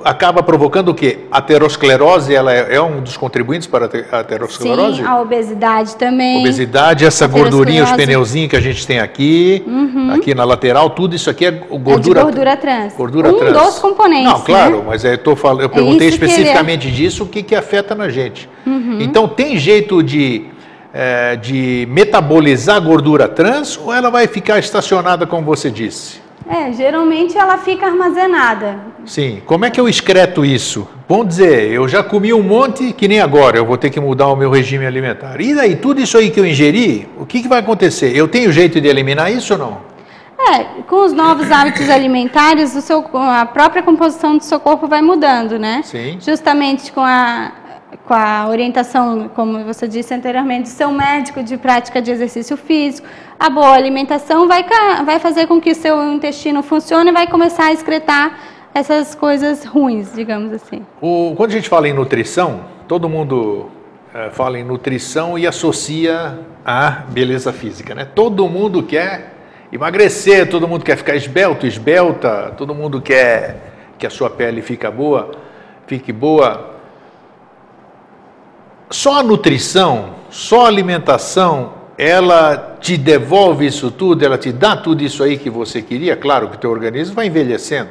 Speaker 1: acaba provocando o quê? A aterosclerose, ela é um dos contribuintes para a aterosclerose?
Speaker 2: Sim, a obesidade também.
Speaker 1: Obesidade, essa gordurinha, os pneuzinhos que a gente tem aqui, aqui na lateral, tudo isso aqui é gordura,
Speaker 2: gordura trans.
Speaker 1: Gordura trans.
Speaker 2: Dos componentes,
Speaker 1: não, claro,
Speaker 2: né?
Speaker 1: Mas eu perguntei especificamente disso, o que afeta na gente. Então, tem jeito de metabolizar a gordura trans ou ela vai ficar estacionada, como você disse?
Speaker 2: Geralmente ela fica armazenada.
Speaker 1: Sim. Como é que eu excreto isso? Vamos dizer, eu já comi um monte, que nem agora, eu vou ter que mudar o meu regime alimentar. E daí, tudo isso aí que eu ingeri, o que vai acontecer? Eu tenho jeito de eliminar isso ou não?
Speaker 2: Com os novos hábitos alimentares, a própria composição do seu corpo vai mudando, né?
Speaker 1: Sim.
Speaker 2: Justamente com a orientação, como você disse anteriormente, do seu médico de prática de exercício físico, a boa alimentação vai fazer com que o seu intestino funcione e vai começar a excretar essas coisas ruins, digamos assim.
Speaker 1: Quando a gente fala em nutrição, todo mundo fala em nutrição e associa a beleza física, né? Todo mundo quer emagrecer, todo mundo quer ficar esbelta, todo mundo quer que a sua pele fique boa. Só a nutrição, só a alimentação, ela te devolve isso tudo, ela te dá tudo isso aí que você queria? Claro que o teu organismo vai envelhecendo.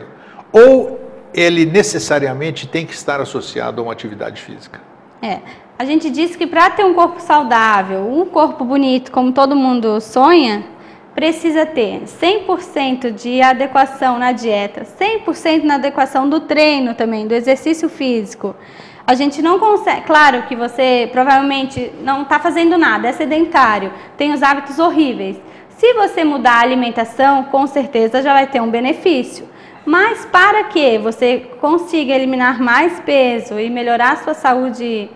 Speaker 1: Ou ele necessariamente tem que estar associado a uma atividade física?
Speaker 2: A gente diz que para ter um corpo saudável, um corpo bonito, como todo mundo sonha, precisa ter 100% de adequação na dieta, 100% na adequação do treino também, do exercício físico. A gente não consegue, claro que você provavelmente não está fazendo nada, é sedentário, tem os hábitos horríveis. Se você mudar a alimentação, com certeza já vai ter um benefício. Mas para que você consiga eliminar mais peso e melhorar a sua saúde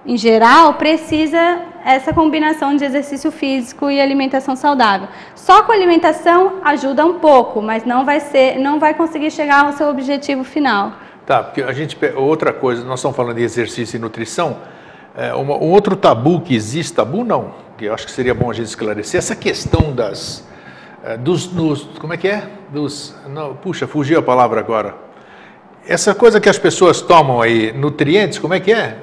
Speaker 2: em geral, precisa essa combinação de exercício físico e alimentação saudável. Só com alimentação ajuda um pouco, mas não vai conseguir chegar ao seu objetivo final.
Speaker 1: Tá, porque outra coisa, nós estamos falando de exercício e nutrição, um outro tabu que existe, tabu não, que eu acho que seria bom a gente esclarecer, essa questão como é que é? Puxa, fugiu a palavra agora. Essa coisa que as pessoas tomam aí, nutrientes, como é que é?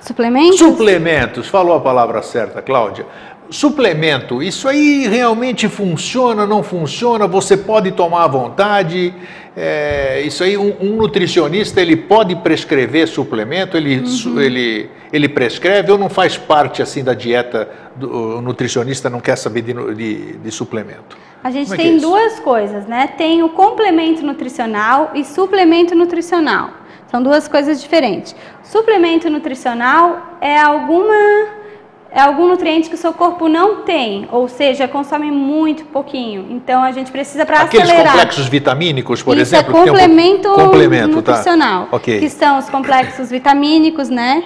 Speaker 2: Suplementos?
Speaker 1: Suplementos, falou a palavra certa, Cláudia. Suplemento, isso aí realmente funciona, não funciona? Você pode tomar à vontade? Isso aí, um nutricionista, ele pode prescrever suplemento? Ele prescreve ou não faz parte assim da dieta? O nutricionista não quer saber de suplemento?
Speaker 2: A gente tem duas coisas, né? Tem o complemento nutricional e suplemento nutricional. São duas coisas diferentes. Suplemento nutricional é algum nutriente que o seu corpo não tem, ou seja, consome muito pouquinho. Então, a gente precisa para acelerar.
Speaker 1: Aqueles complexos vitamínicos, por
Speaker 2: Isso
Speaker 1: exemplo?
Speaker 2: É complemento nutricional,
Speaker 1: tá. Okay.
Speaker 2: Que são os complexos vitamínicos, né?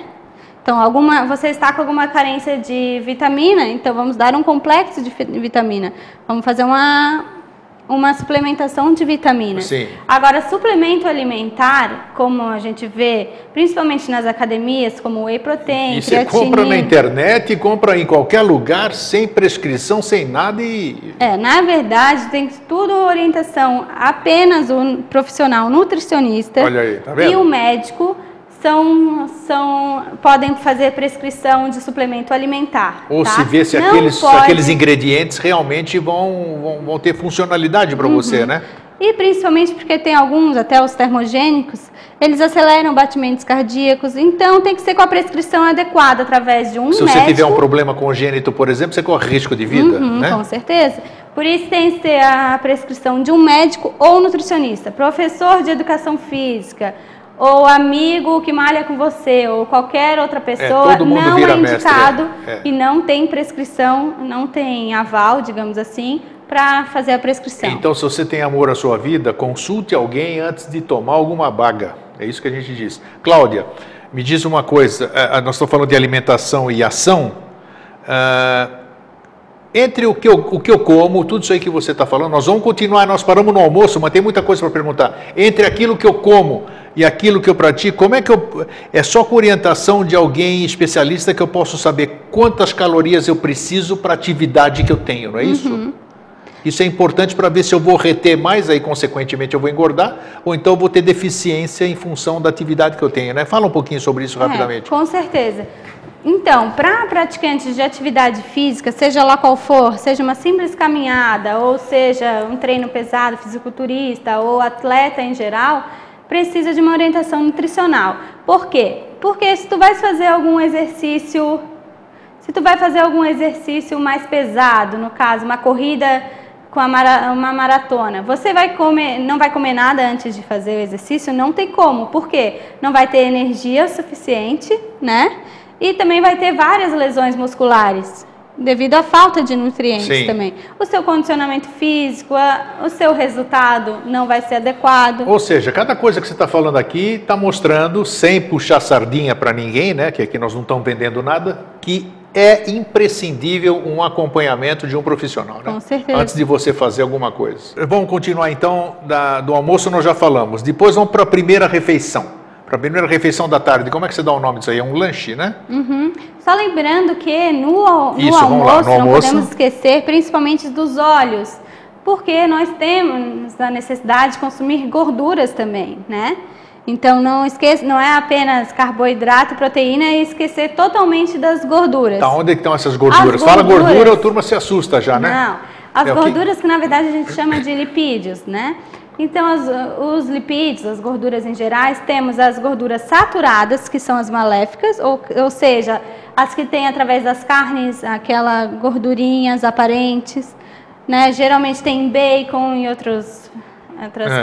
Speaker 2: Então, você está com alguma carência de vitamina, então vamos dar um complexo de vitamina. Vamos fazer uma suplementação de vitaminas.
Speaker 1: Sim.
Speaker 2: Agora, suplemento alimentar, como a gente vê, principalmente nas academias, como whey protein,
Speaker 1: e você compra na internet, compra em qualquer lugar, sem prescrição, sem nada e...
Speaker 2: Na verdade, tem tudo orientação apenas o profissional nutricionista.
Speaker 1: Olha aí, tá vendo?
Speaker 2: E o médico podem fazer prescrição de suplemento alimentar.
Speaker 1: Ou
Speaker 2: tá?
Speaker 1: se vê se aqueles ingredientes realmente vão ter funcionalidade para você, né?
Speaker 2: E principalmente porque tem alguns, até os termogênicos, eles aceleram batimentos cardíacos, então tem que ser com a prescrição adequada, através de um médico.
Speaker 1: Se você tiver um problema congênito, por exemplo, você corre risco de vida, né?
Speaker 2: Com certeza. Por isso tem que ser a prescrição de um médico ou nutricionista, professor de educação física, ou amigo que malha com você, ou qualquer outra pessoa, não é indicado e não tem prescrição, não tem aval, digamos assim, para fazer a prescrição.
Speaker 1: Então, se você tem amor à sua vida, consulte alguém antes de tomar alguma baga. É isso que a gente diz. Cláudia, me diz uma coisa, nós estamos falando de alimentação e ação. Entre o que eu como, tudo isso aí que você está falando, nós vamos continuar, nós paramos no almoço, mas tem muita coisa para perguntar. Entre aquilo que eu como e aquilo que eu pratico, como é que é só com orientação de alguém especialista que eu posso saber quantas calorias eu preciso para a atividade que eu tenho, não é isso? Isso é importante para ver se eu vou reter mais, aí consequentemente eu vou engordar, ou então eu vou ter deficiência em função da atividade que eu tenho, né? Fala um pouquinho sobre isso rapidamente.
Speaker 2: Com certeza. Então, para praticantes de atividade física, seja lá qual for, seja uma simples caminhada, ou seja um treino pesado, fisiculturista ou atleta em geral, precisa de uma orientação nutricional. Por quê? Porque se tu vai fazer algum exercício, mais pesado, no caso, uma corrida com uma maratona, você não vai comer nada antes de fazer o exercício? Não tem como. Por quê? Não vai ter energia suficiente, né? E também vai ter várias lesões musculares, devido à falta de nutrientes também. O seu condicionamento físico, o seu resultado não vai ser adequado.
Speaker 1: Ou seja, cada coisa que você está falando aqui está mostrando, sem puxar sardinha para ninguém, né? Que aqui nós não estamos vendendo nada, que é imprescindível um acompanhamento de um profissional, né?
Speaker 2: Com certeza.
Speaker 1: Antes de você fazer alguma coisa. Vamos continuar então, do almoço nós já falamos. Depois vamos para a primeira refeição. Para a primeira refeição da tarde, como é que você dá o nome disso aí? É um lanche, né?
Speaker 2: Só lembrando que no almoço não podemos esquecer principalmente dos óleos, porque nós temos a necessidade de consumir gorduras também, né? Então não é apenas carboidrato e proteína e esquecer totalmente das gorduras.
Speaker 1: Tá, onde é que estão essas gorduras? Fala gordura, a turma se assusta já, né?
Speaker 2: Não, as gorduras que na verdade a gente chama de lipídios, né? Então, os lipídios, as gorduras em gerais, temos as gorduras saturadas, que são as maléficas, ou seja, as que tem através das carnes, aquelas gordurinhas aparentes, né? Geralmente tem bacon e outras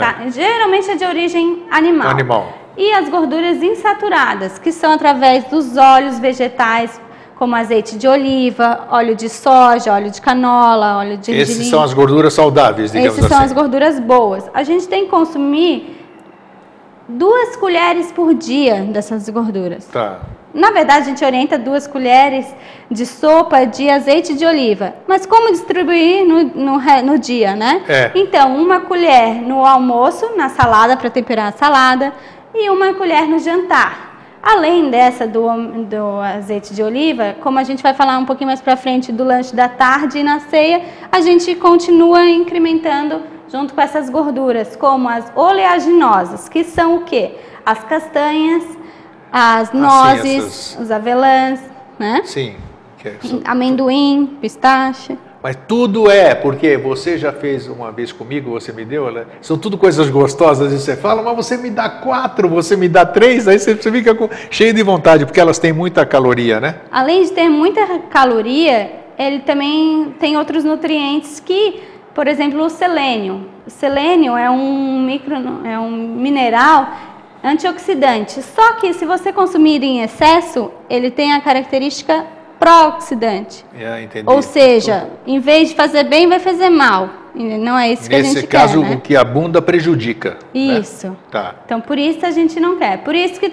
Speaker 2: carnes. Geralmente é de origem animal. E as gorduras insaturadas, que são através dos óleos vegetais, como azeite de oliva, óleo de soja, óleo de canola, óleo de gergelim.
Speaker 1: Esses são as gorduras saudáveis, digamos assim.
Speaker 2: Esses são as gorduras boas. A gente tem que consumir 2 colheres por dia dessas gorduras.
Speaker 1: Tá.
Speaker 2: Na verdade, a gente orienta 2 colheres de sopa de azeite de oliva. Mas como distribuir no dia, né? Então, 1 colher no almoço, na salada, para temperar a salada, e 1 colher no jantar. Além dessa do azeite de oliva, como a gente vai falar um pouquinho mais para frente do lanche da tarde e na ceia, a gente continua incrementando junto com essas gorduras, como as oleaginosas, que são o quê? As castanhas, as nozes, os avelãs, né?
Speaker 1: Sim.
Speaker 2: Amendoim, pistache.
Speaker 1: Mas tudo porque você já fez uma vez comigo, você me deu, né? São tudo coisas gostosas e você fala, mas você me dá 4, você me dá 3, aí você fica cheio de vontade, porque elas têm muita caloria, né?
Speaker 2: Além de ter muita caloria, ele também tem outros nutrientes que, por exemplo, o selênio. O selênio é um mineral antioxidante, só que se você consumir em excesso, ele tem a característica pró-oxidante.
Speaker 1: Entendi.
Speaker 2: Ou seja, em vez de fazer bem, vai fazer mal. Não é isso que a gente quer,
Speaker 1: Nesse caso,
Speaker 2: né?
Speaker 1: O que abunda prejudica.
Speaker 2: Isso.
Speaker 1: Né? Tá.
Speaker 2: Então, por isso a gente não quer. Por isso que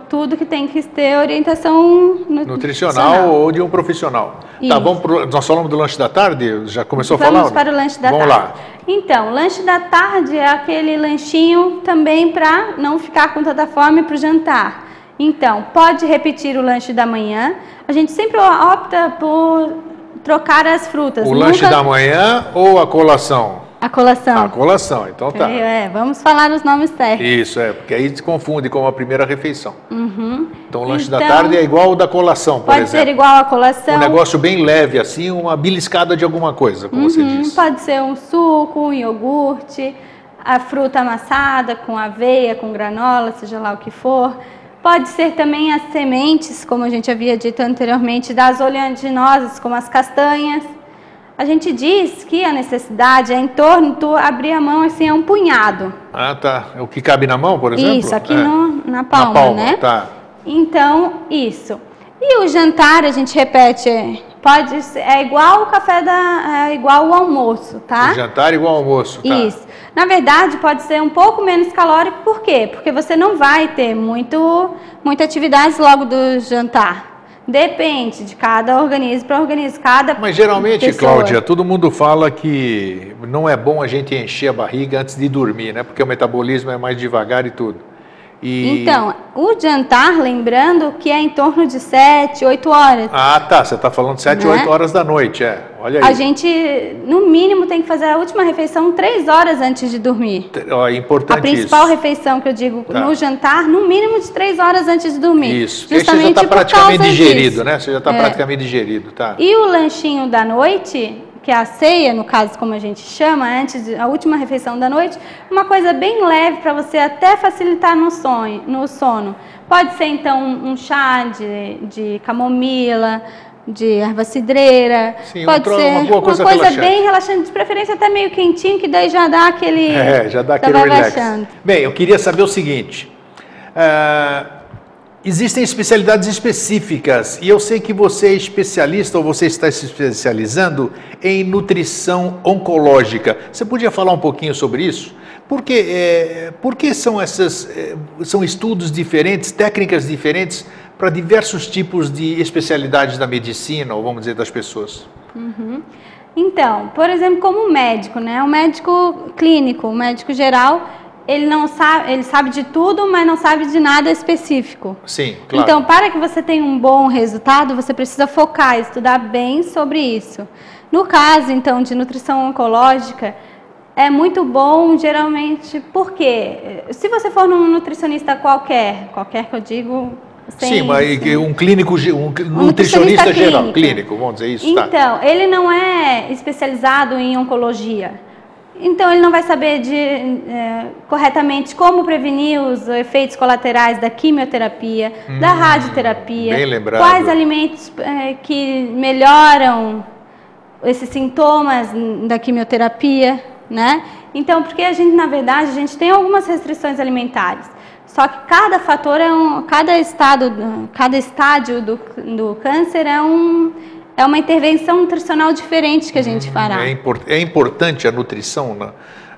Speaker 2: tudo que tem que ter orientação
Speaker 1: nutricional ou de um profissional. Isso. Tá, nós falamos do lanche da tarde? Já começou a falar?
Speaker 2: Vamos para o lanche da tarde.
Speaker 1: Vamos lá.
Speaker 2: Então, lanche da tarde é aquele lanchinho também para não ficar com tanta fome para o jantar. Então, pode repetir o lanche da manhã. A gente sempre opta por trocar as frutas.
Speaker 1: O lanche da manhã ou a colação?
Speaker 2: A colação.
Speaker 1: A colação, então tá.
Speaker 2: Vamos falar os nomes certos.
Speaker 1: Isso, porque aí se confunde com a primeira refeição.
Speaker 2: Uhum.
Speaker 1: Então o lanche da tarde é igual ao da colação, por exemplo.
Speaker 2: Pode ser igual à colação.
Speaker 1: Um negócio bem leve, assim, uma beliscada de alguma coisa, como você disse.
Speaker 2: Pode ser um suco, um iogurte, a fruta amassada com aveia, com granola, seja lá o que for. Pode ser também as sementes, como a gente havia dito anteriormente, das oleaginosas, como as castanhas. A gente diz que a necessidade é em torno de abrir a mão assim, é um punhado.
Speaker 1: Ah, tá. É o que cabe na mão, por exemplo?
Speaker 2: Isso, aqui na palma, né?
Speaker 1: Tá.
Speaker 2: Então, isso. E o jantar, a gente repete, é igual o café é igual o almoço, tá?
Speaker 1: O jantar é igual ao almoço, tá?
Speaker 2: Isso. Na verdade, pode ser um pouco menos calórico, por quê? Porque você não vai ter muita atividade logo do jantar. Depende de cada organismo para organismo,
Speaker 1: Mas geralmente,
Speaker 2: pessoa.
Speaker 1: Cláudia, todo mundo fala que não é bom a gente encher a barriga antes de dormir, né? Porque o metabolismo é mais devagar e tudo.
Speaker 2: Então, o jantar, lembrando que é em torno de 7, 8 horas.
Speaker 1: Ah, tá. Você está falando 7, 8 horas da noite, Olha aí.
Speaker 2: A gente, no mínimo, tem que fazer a última refeição 3 horas antes de dormir.
Speaker 1: É importante
Speaker 2: a principal refeição que eu digo no jantar, no mínimo de 3 horas antes de dormir.
Speaker 1: Isso, porque você já está praticamente digerido, né? Você já está praticamente digerido, tá?
Speaker 2: E o lanchinho da noite, que é a ceia, no caso, como a gente chama, a última refeição da noite, uma coisa bem leve para você até facilitar no sono. Pode ser, então, um chá de camomila, de erva cidreira.
Speaker 1: Sim,
Speaker 2: pode ser
Speaker 1: uma coisa
Speaker 2: bem relaxante, de preferência até meio quentinho, que daí já dá aquele...
Speaker 1: já dá aquele relax. Bem, eu queria saber o seguinte... Existem especialidades específicas e eu sei que você é especialista ou você está se especializando em nutrição oncológica. Você podia falar um pouquinho sobre isso? Por que são estudos diferentes, técnicas diferentes para diversos tipos de especialidades da medicina ou vamos dizer das pessoas?
Speaker 2: Uhum. Então, por exemplo, como médico, né? Um médico clínico, um médico geral... Ele sabe de tudo, mas não sabe de nada específico.
Speaker 1: Sim, claro.
Speaker 2: Então, para que você tenha um bom resultado, você precisa focar, estudar bem sobre isso. No caso, então, de nutrição oncológica, é muito bom, geralmente, porque se você for num nutricionista qualquer que eu digo...
Speaker 1: Sim, mas um clínico, um nutricionista geral, clínico, vamos dizer isso.
Speaker 2: Então, ele não é especializado em oncologia. Então, ele não vai saber corretamente como prevenir os efeitos colaterais da quimioterapia, da radioterapia,
Speaker 1: bem lembrado.
Speaker 2: Quais alimentos que melhoram esses sintomas da quimioterapia, né? Então, porque na verdade, a gente tem algumas restrições alimentares. Só que cada fator cada estádio do câncer é uma intervenção nutricional diferente que a gente fará.
Speaker 1: É importante a nutrição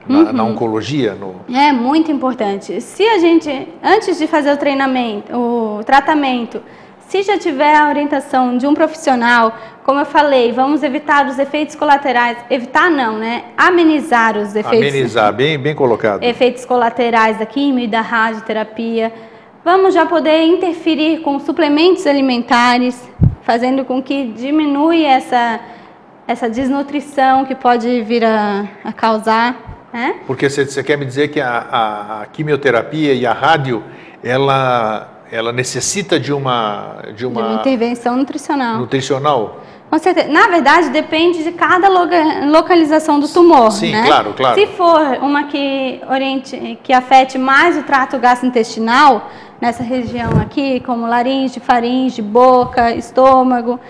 Speaker 1: na oncologia?
Speaker 2: É muito importante. Se a gente, antes de fazer o tratamento, se já tiver a orientação de um profissional, como eu falei, vamos evitar os efeitos colaterais. Evitar não, né? Amenizar os efeitos.
Speaker 1: Amenizar, bem colocado.
Speaker 2: Efeitos colaterais da quimio e da radioterapia. Vamos já poder interferir com suplementos alimentares, fazendo com que diminua essa desnutrição que pode vir a causar. Né?
Speaker 1: Porque você quer me dizer que a quimioterapia e a rádio, ela necessita de uma
Speaker 2: intervenção nutricional. Com certeza. Na verdade, depende de cada localização do tumor.
Speaker 1: Sim,
Speaker 2: né?
Speaker 1: claro.
Speaker 2: Se for uma que afete mais o trato gastrointestinal, nessa região aqui, como laringe, faringe, boca, estômago,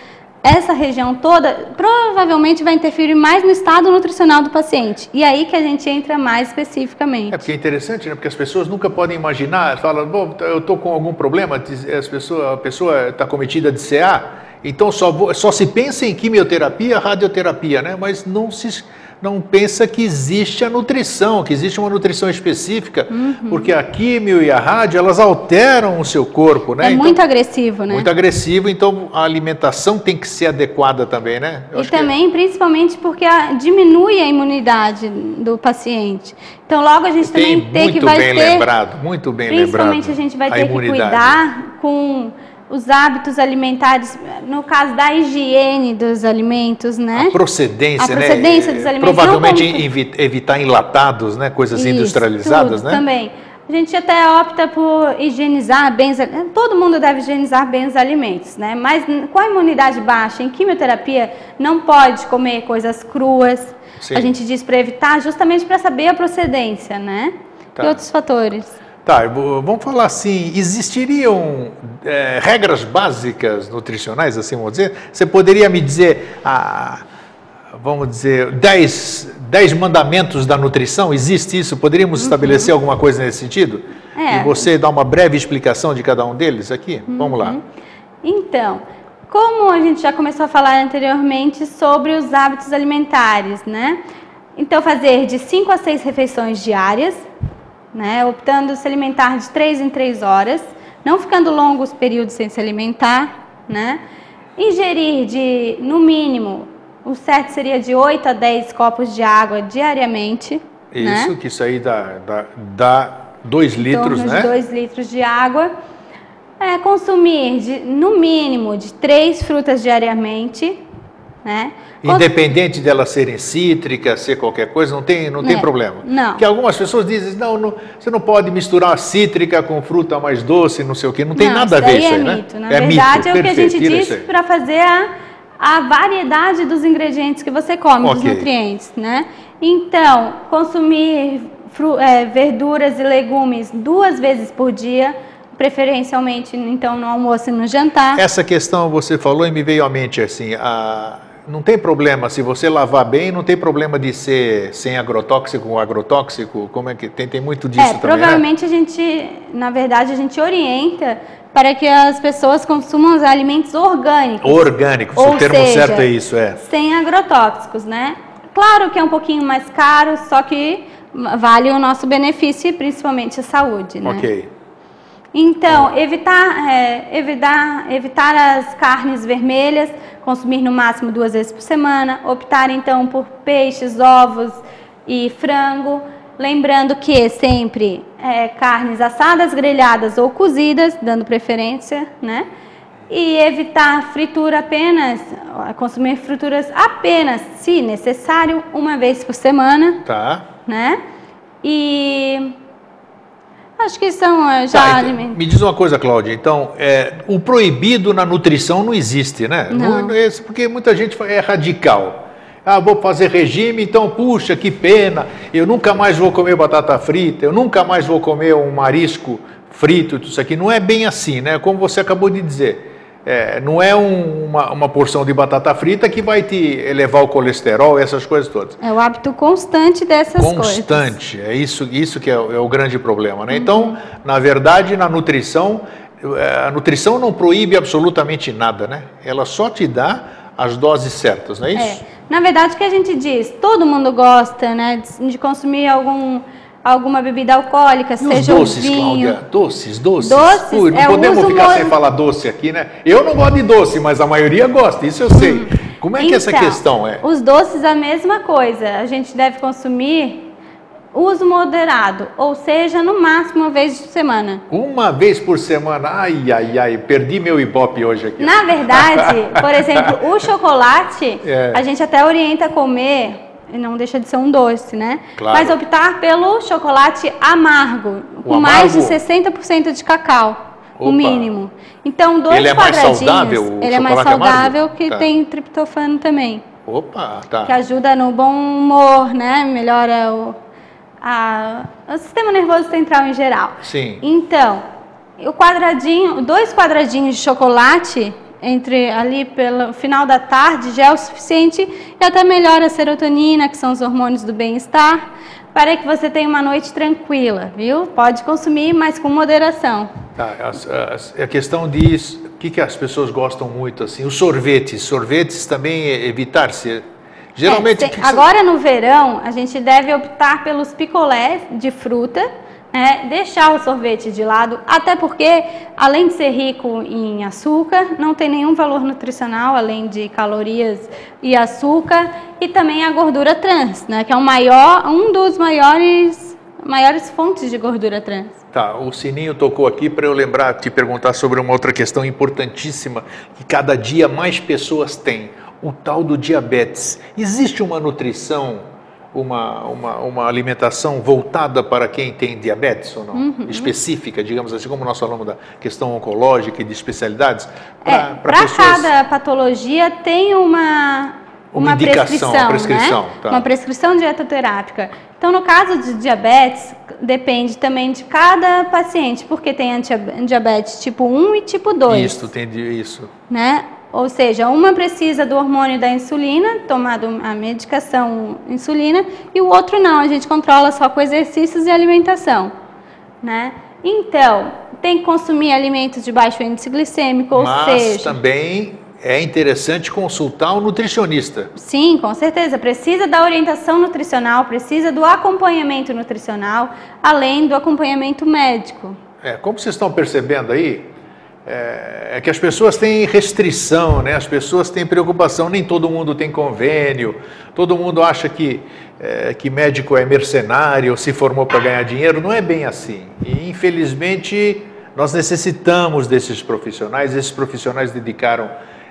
Speaker 2: essa região toda provavelmente vai interferir mais no estado nutricional do paciente. E aí que a gente entra mais especificamente.
Speaker 1: Porque é interessante, né? Porque as pessoas nunca podem imaginar, falam, bom, eu estou com algum problema, a pessoa está cometida de CA, então só se pensa em quimioterapia, radioterapia, né? Mas não pensa que existe a nutrição, que existe uma nutrição específica, porque a quimio e a rádio, elas alteram o seu corpo, né?
Speaker 2: É então, muito agressivo, né?
Speaker 1: Muito agressivo, então a alimentação tem que ser adequada também, né?
Speaker 2: E também, principalmente, porque diminui a imunidade do paciente. Então, logo a gente também tem que vai ter...
Speaker 1: Muito bem lembrado.
Speaker 2: Principalmente a gente vai ter que cuidar com os hábitos alimentares, no caso da higiene dos alimentos, né?
Speaker 1: A procedência
Speaker 2: dos alimentos.
Speaker 1: Provavelmente evitar enlatados, né? Coisas industrializadas, né?
Speaker 2: Também. A gente até opta por higienizar bem os alimentos. Todo mundo deve higienizar bem os alimentos, né? Mas com a imunidade baixa, em quimioterapia, não pode comer coisas cruas. Sim. A gente diz para evitar, justamente para saber a procedência, né? Tá. E outros fatores.
Speaker 1: Tá, vamos falar assim, existiriam regras básicas nutricionais, assim vamos dizer? Você poderia me dizer, vamos dizer, 10 mandamentos da nutrição? Existe isso? Poderíamos estabelecer alguma coisa nesse sentido? E você dá uma breve explicação de cada um deles aqui? Vamos lá.
Speaker 2: Então, como a gente já começou a falar anteriormente sobre os hábitos alimentares, né? Então, fazer de 5 a 6 refeições diárias, né, optando se alimentar de 3 em 3 horas, não ficando longos períodos sem se alimentar, né, ingerir no mínimo, o certo seria de 8 a 10 copos de água diariamente.
Speaker 1: Isso, né? Que isso aí dá 2 litros, né?
Speaker 2: 2 litros de água. Consumir no mínimo de 3 frutas diariamente, né?
Speaker 1: Independente delas serem cítricas, ser qualquer coisa, não tem problema.
Speaker 2: Não.
Speaker 1: Porque algumas pessoas dizem, não, você não pode misturar cítrica com fruta mais doce, não sei o quê. Não tem nada a ver isso aí, né?
Speaker 2: Mito. Na verdade, é o que a gente diz para fazer a variedade dos ingredientes que você come, dos nutrientes, né? Então, consumir verduras e legumes 2 vezes por dia, preferencialmente, então, no almoço e no jantar.
Speaker 1: Essa questão você falou e me veio à mente, assim, não tem problema, se você lavar bem, não tem problema de ser sem agrotóxico ou agrotóxico, como é que tem muito disso também,
Speaker 2: provavelmente, né? Na verdade, a gente orienta para que as pessoas consumam os alimentos orgânicos.
Speaker 1: Orgânicos, o termo certo é isso,
Speaker 2: sem agrotóxicos, né? Claro que é um pouquinho mais caro, só que vale o nosso benefício e principalmente a saúde, né?
Speaker 1: Ok.
Speaker 2: Então, evitar as carnes vermelhas, consumir no máximo 2 vezes por semana, optar então por peixes, ovos e frango, lembrando que sempre carnes assadas, grelhadas ou cozidas, dando preferência, né? E evitar fritura apenas, consumir frituras apenas, se necessário, 1 vez por semana.
Speaker 1: Tá.
Speaker 2: Né? E acho que são já alimentos.
Speaker 1: Me diz uma coisa, Cláudia, então, o proibido na nutrição não existe, né?
Speaker 2: Não.
Speaker 1: Porque muita gente é radical. Vou fazer regime, então, puxa, que pena, eu nunca mais vou comer batata frita, eu nunca mais vou comer um marisco frito, tudo isso aqui. Não é bem assim, né? Como você acabou de dizer. Não é uma porção de batata frita que vai te elevar o colesterol, essas coisas todas.
Speaker 2: É o hábito constante dessas coisas.
Speaker 1: Constante, é isso que é o grande problema, né? Então, na verdade, na nutrição, a nutrição não proíbe absolutamente nada, né? Ela só te dá as doses certas, não é isso?
Speaker 2: Na verdade, o que a gente diz, todo mundo gosta, né, de consumir alguma bebida alcoólica, seja
Speaker 1: doces,
Speaker 2: vinho.
Speaker 1: Cláudia, doces.
Speaker 2: Doces,
Speaker 1: Ui, não podemos ficar sem falar doce aqui, né? Eu não gosto de doce, mas a maioria gosta, isso eu sei. Como é que essa questão é?
Speaker 2: Os doces, a mesma coisa. A gente deve consumir uso moderado, ou seja, no máximo uma vez por semana.
Speaker 1: Uma vez por semana? Ai, perdi meu Ibope hoje aqui.
Speaker 2: Na verdade, por exemplo, o chocolate, a gente até orienta a comer, e não deixa de ser um doce, né?
Speaker 1: Claro.
Speaker 2: Mas optar pelo chocolate amargo, com mais de 60% de cacau, o mínimo. Então, 2
Speaker 1: ele é
Speaker 2: quadradinhos.
Speaker 1: Mais saudável,
Speaker 2: ele é mais saudável,
Speaker 1: amargo?
Speaker 2: que tem triptofano também.
Speaker 1: Opa, tá.
Speaker 2: Que ajuda no bom humor, né? Melhora o sistema nervoso central em geral.
Speaker 1: Sim.
Speaker 2: Então, 2 quadradinhos de chocolate ali pelo final da tarde já é o suficiente e até melhora a serotonina, que são os hormônios do bem-estar, para que você tenha uma noite tranquila, viu? Pode consumir, mas com moderação.
Speaker 1: Tá, a questão diz, o que as pessoas gostam muito, assim, os sorvetes também evitar-se. Geralmente...
Speaker 2: Agora no verão, a gente deve optar pelos picolés de fruta, deixar o sorvete de lado, até porque, além de ser rico em açúcar, não tem nenhum valor nutricional, além de calorias e açúcar, e também a gordura trans, né, que é um dos maiores fontes de gordura trans.
Speaker 1: Tá, o sininho tocou aqui para eu te perguntar sobre uma outra questão importantíssima, que cada dia mais pessoas têm, o tal do diabetes. Existe uma nutrição, uma alimentação voltada para quem tem diabetes ou não? Específica, digamos assim, como nós falamos da questão oncológica e de especialidades?
Speaker 2: Para cada patologia tem uma
Speaker 1: indicação,
Speaker 2: prescrição,
Speaker 1: né? Tá.
Speaker 2: Uma prescrição dietoterápica. Então, no caso de diabetes, depende também de cada paciente, porque tem diabetes tipo 1 e tipo 2.
Speaker 1: Isso, entendi isso.
Speaker 2: Né? Ou seja, uma precisa do hormônio da insulina, tomado a medicação insulina, e o outro não, a gente controla só com exercícios e alimentação, né? Então, tem que consumir alimentos de baixo índice glicêmico,
Speaker 1: Mas também é interessante consultar um nutricionista.
Speaker 2: Sim, com certeza, precisa da orientação nutricional, precisa do acompanhamento nutricional, além do acompanhamento médico.
Speaker 1: Como vocês estão percebendo aí, é que as pessoas têm restrição, né? As pessoas têm preocupação, nem todo mundo tem convênio, todo mundo acha que médico é mercenário, se formou para ganhar dinheiro, não é bem assim. E infelizmente nós necessitamos desses profissionais, esses profissionais dedicaram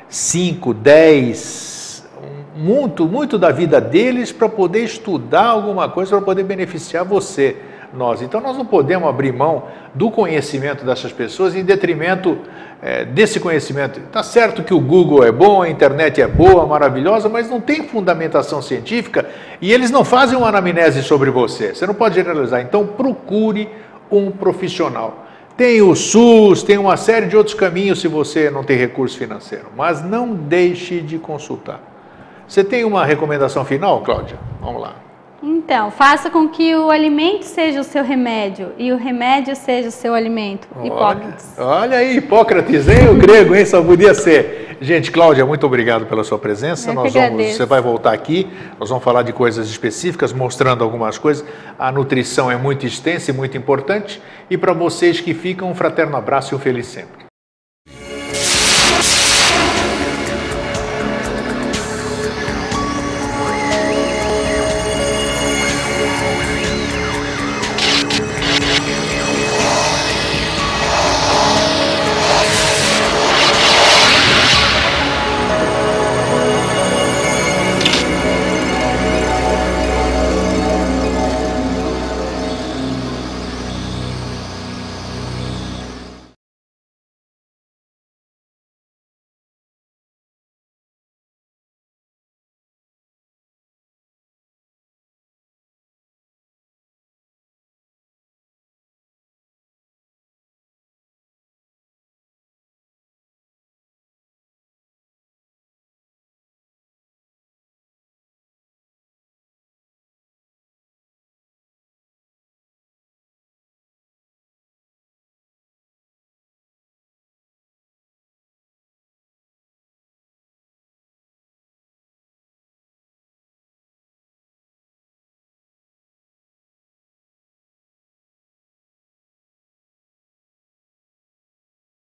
Speaker 1: 5, 10, muito da vida deles para poder estudar alguma coisa, para poder beneficiar você. Então nós não podemos abrir mão do conhecimento dessas pessoas em detrimento desse conhecimento. Está certo que o Google é bom, a internet é boa, maravilhosa, mas não tem fundamentação científica e eles não fazem uma anamnese sobre você. Você não pode generalizar. Então procure um profissional. Tem o SUS, tem uma série de outros caminhos se você não tem recurso financeiro, mas não deixe de consultar. Você tem uma recomendação final, Cláudia? Vamos lá.
Speaker 2: Então, faça com que o alimento seja o seu remédio e o remédio seja o seu alimento. Hipócrates.
Speaker 1: Olha aí, Hipócrates, hein? O grego, hein? Só podia ser. Gente, Cláudia, muito obrigado pela sua presença. Você vai voltar aqui, nós vamos falar de coisas específicas, mostrando algumas coisas. A nutrição é muito extensa e muito importante. E para vocês que ficam, um fraterno abraço e um feliz sempre.